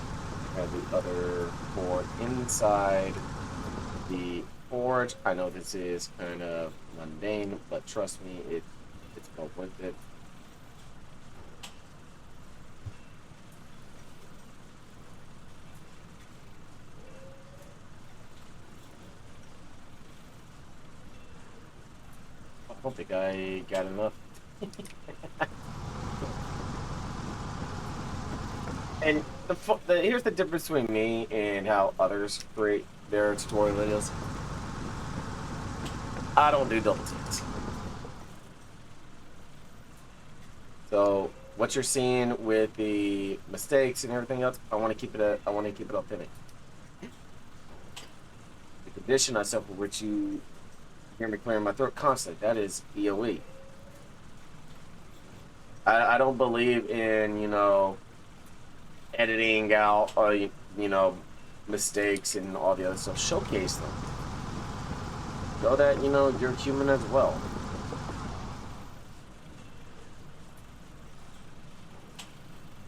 Have the other 4 inside the forge. I know this is kind of mundane, but trust me, it's well worth it. I don't think I got enough. And here's the difference between me and how others create their tutorial videos. I don't do double takes. So what you're seeing with the mistakes and everything else, I want to keep it authentic. The condition I suffer, which you hear me clearing my throat constantly, that is EOE. I don't believe in, editing out, mistakes and all the other stuff. Showcase them. Show that, you're human as well.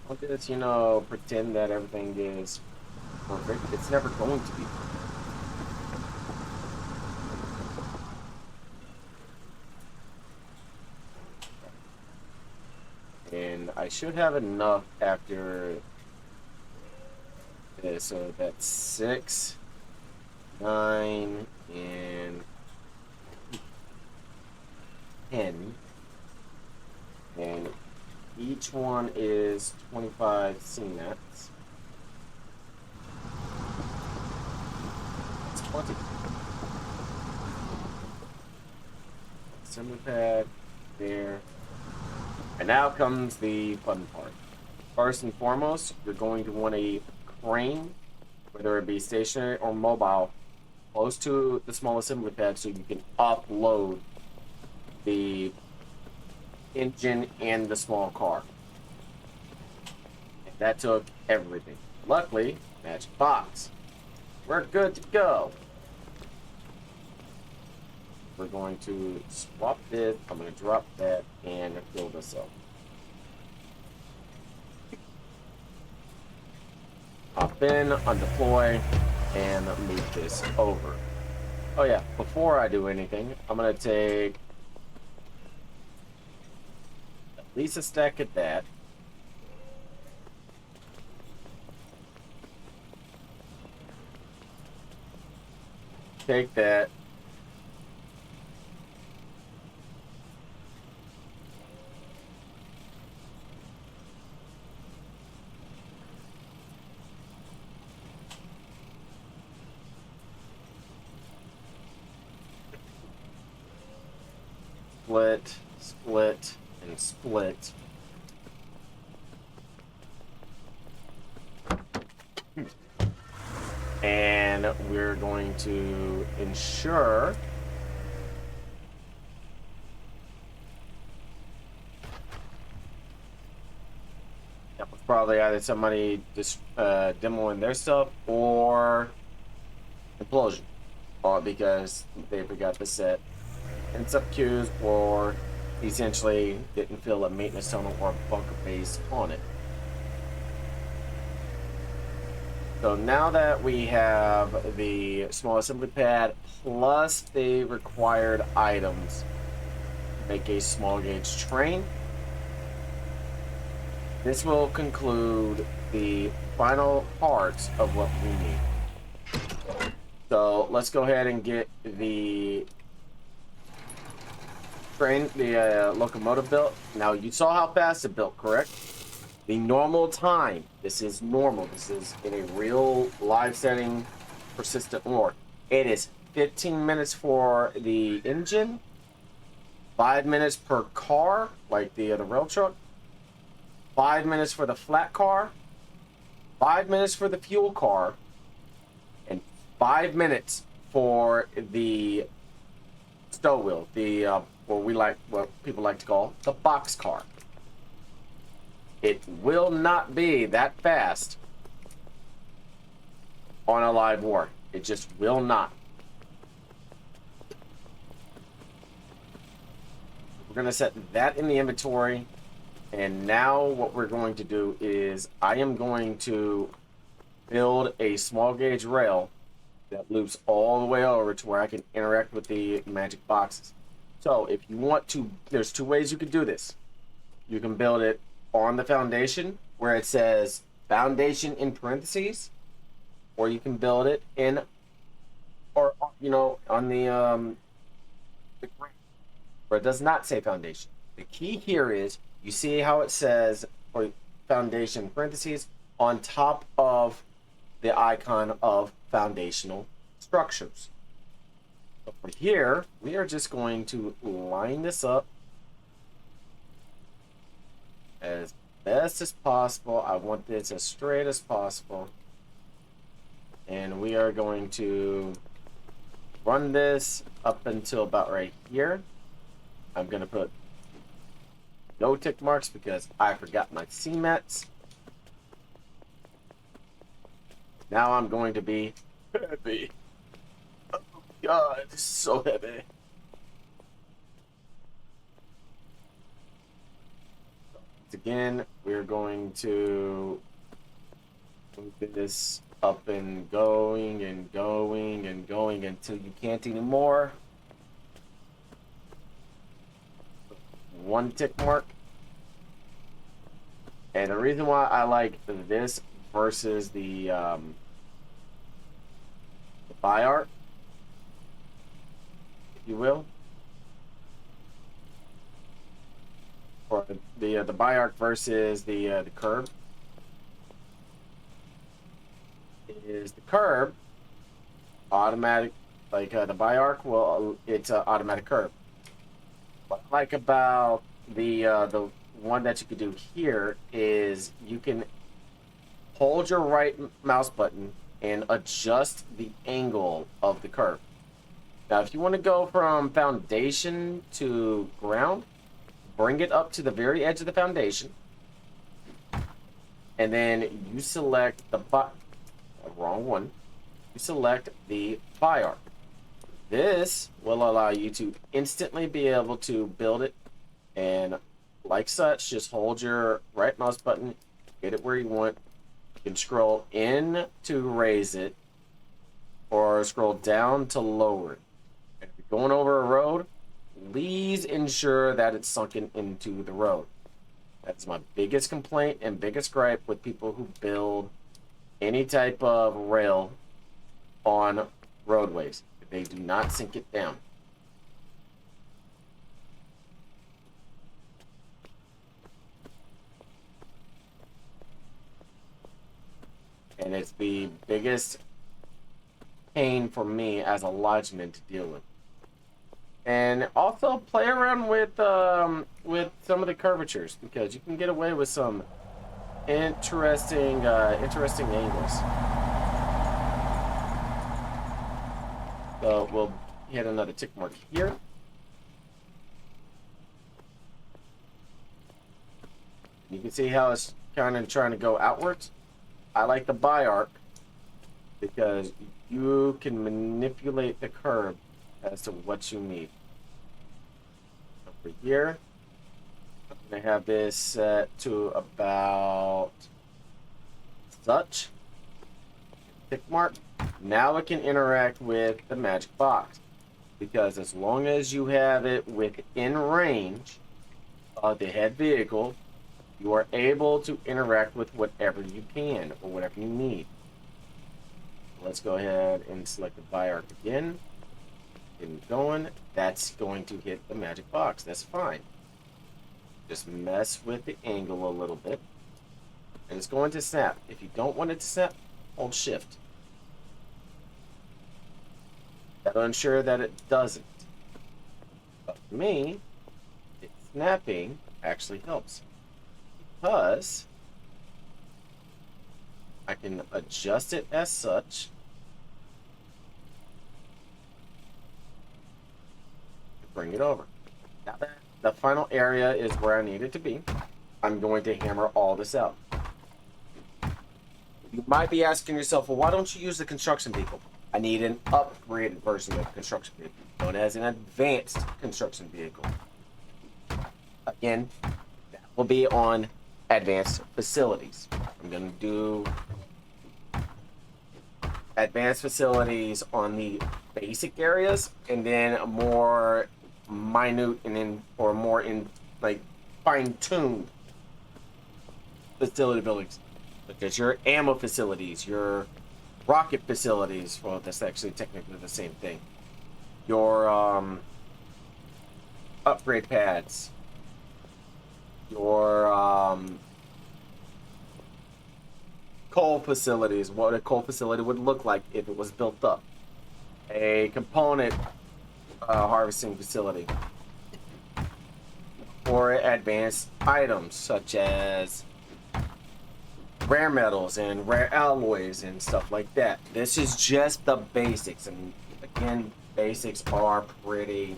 Don't just, pretend that everything is perfect. It's never going to be perfect. And I should have enough after this, so that's 6, 9, and 10. And each one is 25 CMAX. That's 20. Assembly pad there. And now comes the fun part. First and foremost, you're going to want a crane, whether it be stationary or mobile, close to the small assembly pad so you can offload the engine and the small car. And that took everything. Luckily, magic box. We're good to go. We're going to swap this. I'm going to drop that and fill this up. Hop in, undeploy, and move this over. Oh yeah, before I do anything, I'm going to take at least a stack of that. Take that. Split, split, and split. And we're going to ensure that was probably either somebody just demoing their stuff or implosion, or because they forgot to set MSup queues or essentially didn't fill a maintenance tunnel or bunker base on it. So now that we have the small assembly pad plus the required items to make a small gauge train, this will conclude the final parts of what we need. So let's go ahead and get the train, the locomotive built. Now you saw how fast it built, correct? The normal time, this is normal, this is in a real live setting, persistent war. It is 15 minutes for the engine, 5 minutes per car, like the rail truck, 5 minutes for the flat car, 5 minutes for the fuel car, and 5 minutes for the stow wheel, the what people like to call the box car. It will not be that fast on a live war. It just will not. We're going to set that in the inventory. And now what we're going to do is I am going to build a small gauge rail that loops all the way over to where I can interact with the magic boxes. So if you want to, there's two ways you can do this. You can build it on the foundation where it says foundation in parentheses, or you can build it in, or you know, on the ground where it does not say foundation. The key here is you see how it says for foundation parentheses on top of the icon of foundational structures. So for here, we are just going to line this up as best as possible. I want this as straight as possible. And we are going to run this up until about right here. I'm going to put no tick marks because I forgot my CMATs. Now I'm going to be heavy. Oh God, this is so heavy. Again, we're going to move this up and going and going and going until you can't anymore. One tick mark. And the reason why I like this versus the bi-arc, if you will, or the bi-arc versus the curb, is the curb automatic, like the bi-arc, well, it's an automatic curb. What I like about the one that you could do here is you can hold your right mouse button and adjust the angle of the curve. Now, if you want to go from foundation to ground, bring it up to the very edge of the foundation, and then you select the wrong one. You select the bi-arc. This will allow you to instantly be able to build it, and like such, just hold your right mouse button, get it where you want. You can scroll in to raise it, or scroll down to lower it. If you're going over a road, please ensure that it's sunken into the road. That's my biggest complaint and biggest gripe with people who build any type of rail on roadways. They do not sink it down. And it's the biggest pain for me as a lineman to deal with. And also play around with some of the curvatures, because you can get away with some interesting angles. So we'll hit another tick mark here. You can see how it's kind of trying to go outwards. I like the bi-arc because you can manipulate the curve as to what you need. over here. I'm gonna have this set to about such. Tick mark. Now it can interact with the magic box, because as long as you have it within range of the head vehicle, you are able to interact with whatever you can or whatever you need. Let's go ahead and select the buy arc again. Get going. That's going to hit the magic box. That's fine. Just mess with the angle a little bit. And it's going to snap. If you don't want it to snap, hold shift. That'll ensure that it doesn't. But for me, it snapping actually helps, because I can adjust it as such. Bring it over. Now that the final area is where I need it to be, I'm going to hammer all this out. You might be asking yourself, well, why don't you use the construction vehicle? I need an upgraded version of the construction vehicle, known as an advanced construction vehicle. Again, that will be on advanced facilities. I'm going to do advanced facilities on the basic areas, and then more minute and then or more in like fine-tuned facility buildings, such as your ammo facilities, your rocket facilities. Well, that's actually technically the same thing. Your upgrade pads, your coal facilities, what a coal facility would look like if it was built up, a component harvesting facility, or advanced items such as rare metals and rare alloys and stuff like that. This is just the basics, and again, basics are pretty,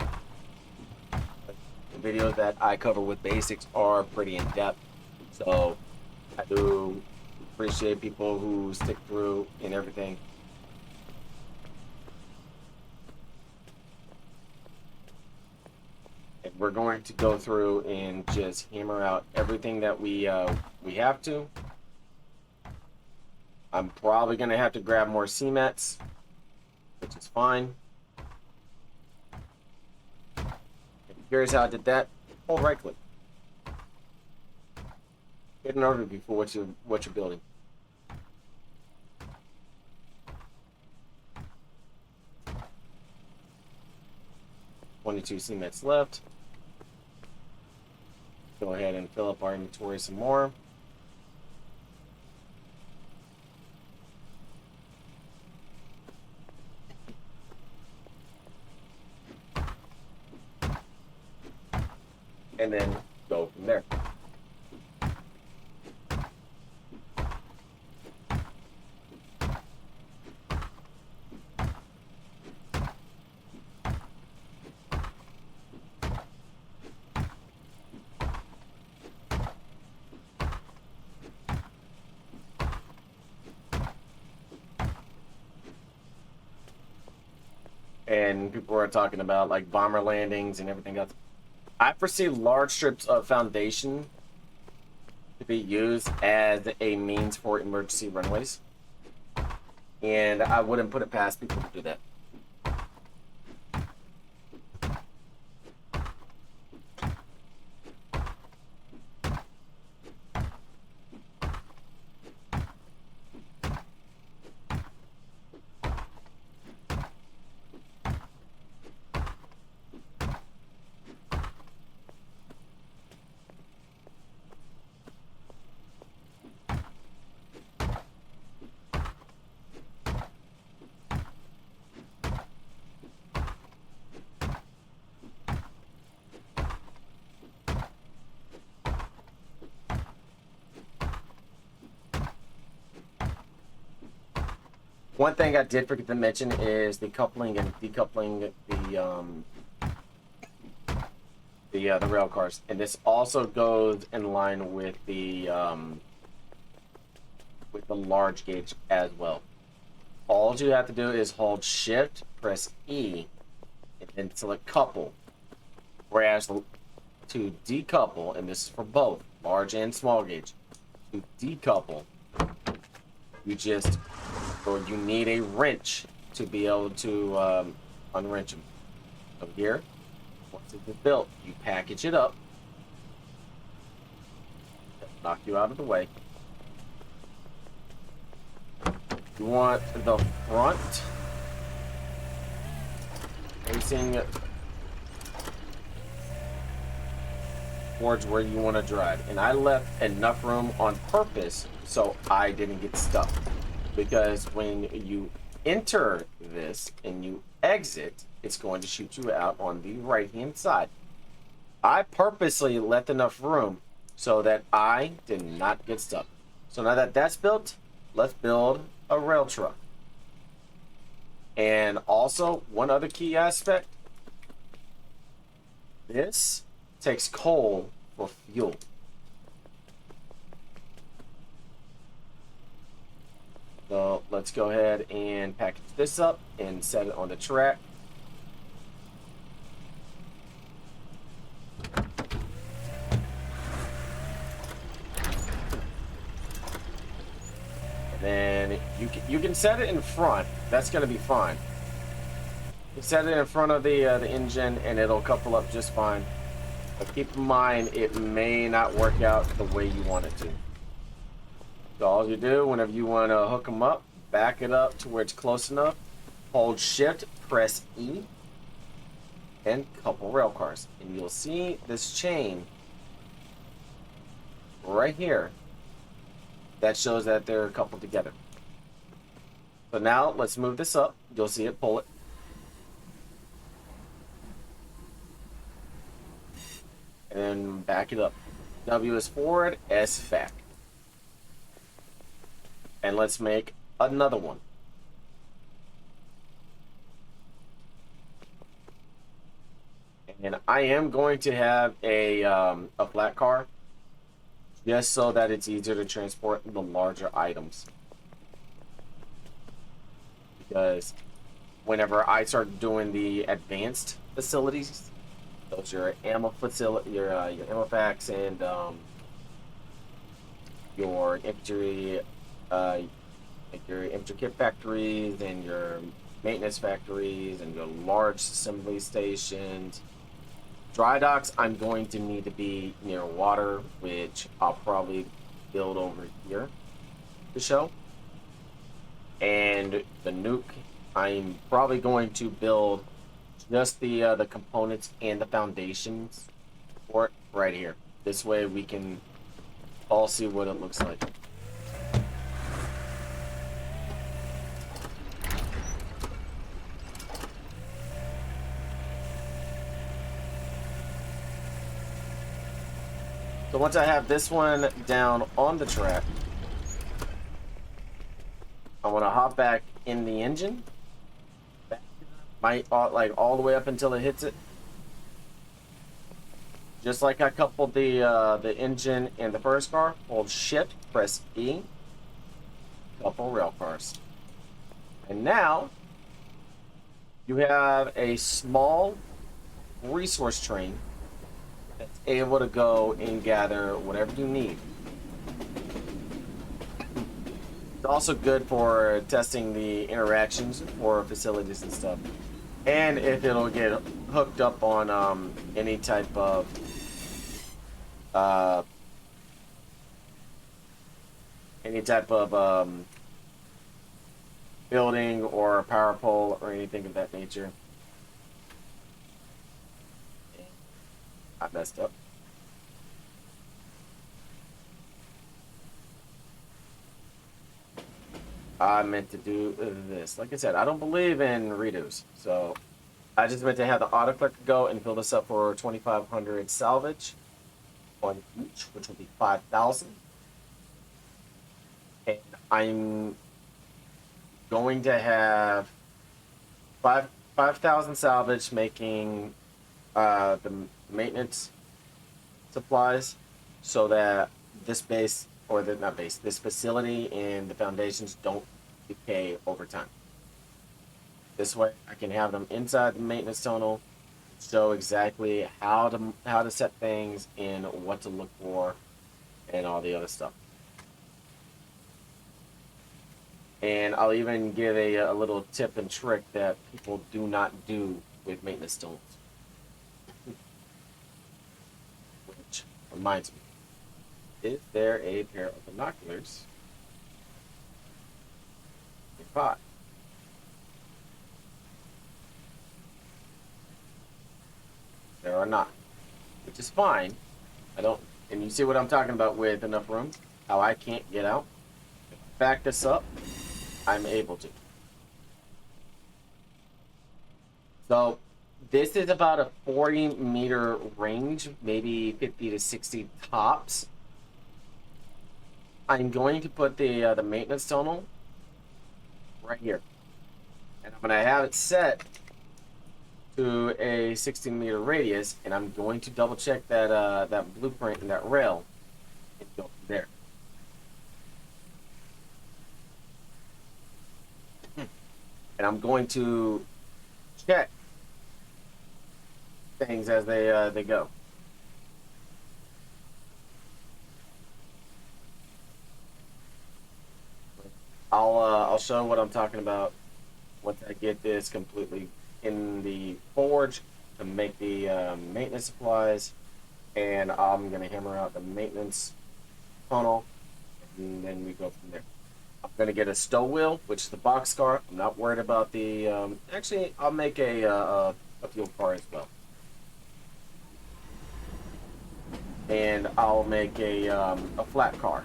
the videos that I cover with basics are pretty in depth, so I do appreciate people who stick through and everything. And we're going to go through and just hammer out everything that we have to. I'm probably going to have to grab more cements, which is fine. If you're curious how I did that, hold right click. Get an overview for what you're building. $22 left. Go ahead and fill up our inventory some more. And then go from there. And people are talking about like bomber landings and everything else. I foresee large strips of foundation to be used as a means for emergency runways, and I wouldn't put it past people to do that. One thing I did forget to mention is the coupling and decoupling the rail cars, and this also goes in line with the large gauge as well. All you have to do is hold Shift, press E, and then select couple. Whereas to decouple, and this is for both large and small gauge, to decouple, you need a wrench to be able to unwrench them. So here, once it is built, you package it up, knock you out of the way. You want the front facing towards where you want to drive. And I left enough room on purpose so I didn't get stuck. Because when you enter this and you exit, it's going to shoot you out on the right-hand side. I purposely left enough room so that I did not get stuck. So now that that's built, let's build a rail truck. And also, one other key aspect, this takes coal for fuel. So let's go ahead and package this up and set it on the track. Then you can set it in front. That's going to be fine. You set it in front of the engine and it'll couple up just fine. But keep in mind, it may not work out the way you want it to. So all you do, whenever you want to hook them up, back it up to where it's close enough. Hold Shift, press E, and couple rail cars. And you'll see this chain right here that shows that they're coupled together. So now let's move this up. You'll see it pull it. And then back it up. W is forward, S back. And let's make another one. And I am going to have a flat car, just so that it's easier to transport the larger items. Because whenever I start doing the advanced facilities, those your ammo facility, your ammo packs, and your infantry, like your infantry kit factories, and your maintenance factories, and your large assembly stations. Dry docks, I'm going to need to be near water, which I'll probably build over here to show. And the nuke, I'm probably going to build just the components and the foundations for it right here. This way we can all see what it looks like. So once I have this one down on the track, I want to hop back in the engine, like all the way up until it hits it. Just like I coupled the engine and the first car, hold Shift, press E, couple rail cars. And now you have a small resource train that's able to go and gather whatever you need. It's also good for testing the interactions for facilities and stuff. And if it'll get hooked up on any type of building or a power pole or anything of that nature. I messed up. I meant to do this. Like I said, I don't believe in redos, so I just meant to have the auto clicker go and fill this up for 2,500 salvage on each, which will be 5,000. And I'm going to have 5,000 salvage, making the maintenance supplies, so that this base, or the not base, this facility and the foundations don't decay over time. This way I can have them inside the maintenance tunnel show exactly how to set things and what to look for and all the other stuff. And I'll even give a little tip and trick that people do not do with maintenance stones. Which reminds me, is there a pair of binoculars nearby? There are not, which is fine. I don't, and you see what I'm talking about with enough room, how I can't get out. If I back this up, I'm able to. So this is about a 40-meter range, maybe 50 to 60 tops. I'm going to put the maintenance tunnel right here, and I'm going to have it set to a 16-meter radius, and I'm going to double check that that blueprint and that rail, and go from there. And I'm going to check things as they go. I'll show what I'm talking about once I get this completely in the forge to make the maintenance supplies, and I'm gonna hammer out the maintenance tunnel, and then we go from there. I'm gonna get a stow wheel, which is the box car. I'm not worried about the. Actually, I'll make a fuel car as well, and I'll make a flat car.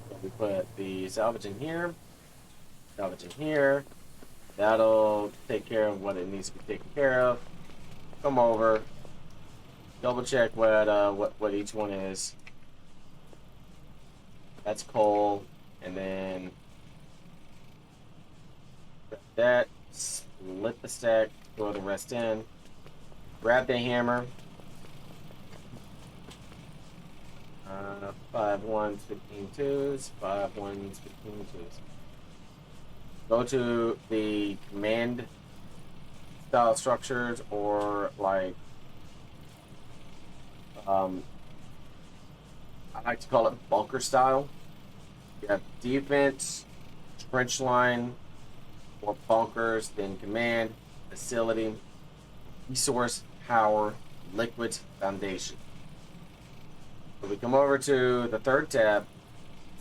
So we put the salvage in here, salvage in here. That'll take care of what it needs to be taken care of. Come over. Double check what each one is. That's coal, and then grab that, split the stack, throw the rest in. Grab the hammer. 5 1s, 15 2s, 5 1s, 15 2s. Go to the command style structures, or like I like to call it bunker style. You have defense, trench line, or bunkers, then command, facility, resource, power, liquids, foundation. So we come over to the third tab,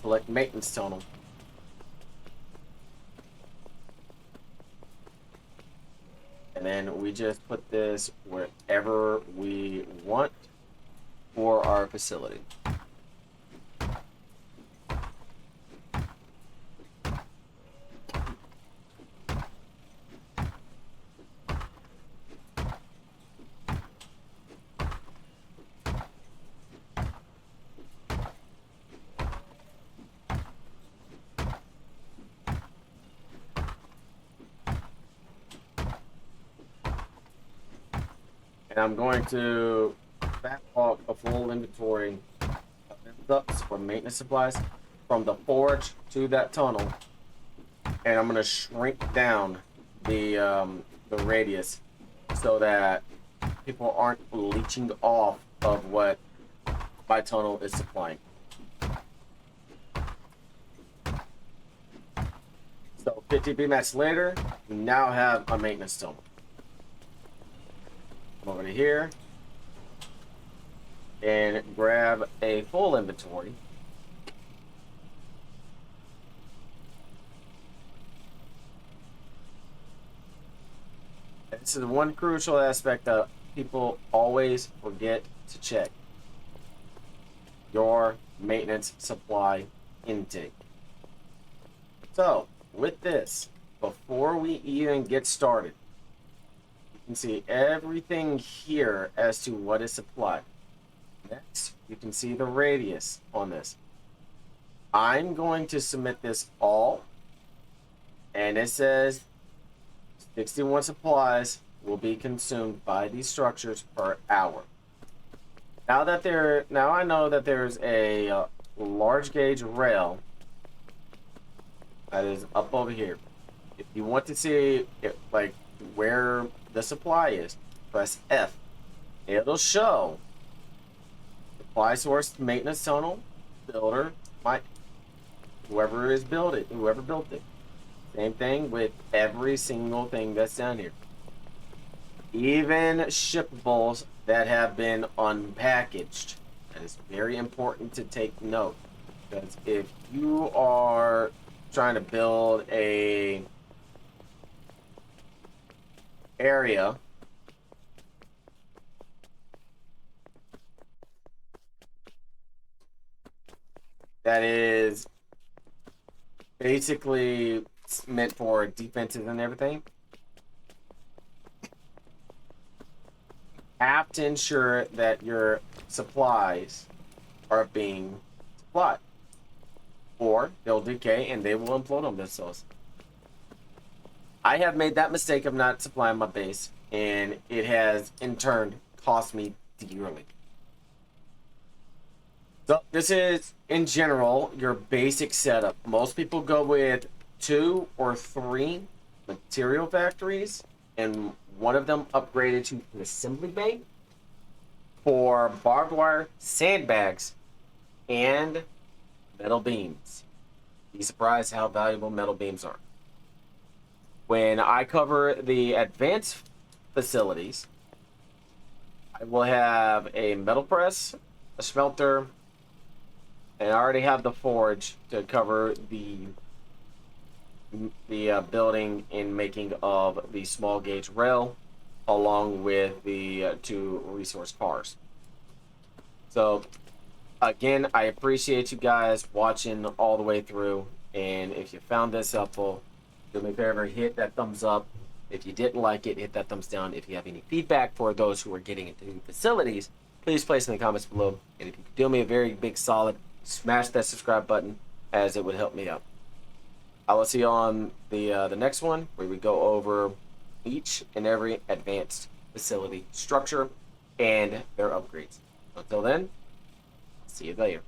select maintenance tunnel. And then we just put this wherever we want for our facility. And I'm going to backlog a full inventory of MSups for maintenance supplies from the forge to that tunnel, and I'm going to shrink down the radius so that people aren't leeching off of what my tunnel is supplying. So 50 BMAX later, we now have a maintenance tunnel. Come over to here and grab a full inventory. This is one crucial aspect that people always forget to check: your maintenance supply intake. So with this, before we even get started, you can see everything here as to what is supplied. Next, you can see the radius on this. I'm going to submit this all, and it says 61 supplies will be consumed by these structures per hour. Now I know that there's a large gauge rail That is up over here. If you want to see it, like where the supply is, press F. It'll show supply source, maintenance tunnel, builder, whoever built it. Same thing with every single thing that's down here. Even shippables that have been unpackaged. That is very important to take note. Because if you are trying to build a area that is basically meant for defenses and everything, have to ensure that your supplies are being supplied, or they'll decay and they will implode on themselves. I have made that mistake of not supplying my base, and it has in turn cost me dearly. So this is, in general, your basic setup. Most people go with 2 or 3 material factories, and one of them upgraded to an assembly bay for barbed wire, sandbags, and metal beams. Be surprised how valuable metal beams are. When I cover the advanced facilities, I will have a metal press, a smelter, and I already have the forge to cover the building and making of the small gauge rail, along with the 2 resource cars. So again, I appreciate you guys watching all the way through, and if you found this helpful, do me a favor, hit that thumbs up. If you didn't like it, hit that thumbs down. If you have any feedback for those who are getting into new facilities, please place in the comments below. And if you could do me a very big solid, smash that subscribe button, as it would help me out. I will see you on the next one, where we go over each and every advanced facility structure and their upgrades. Until then, see you later.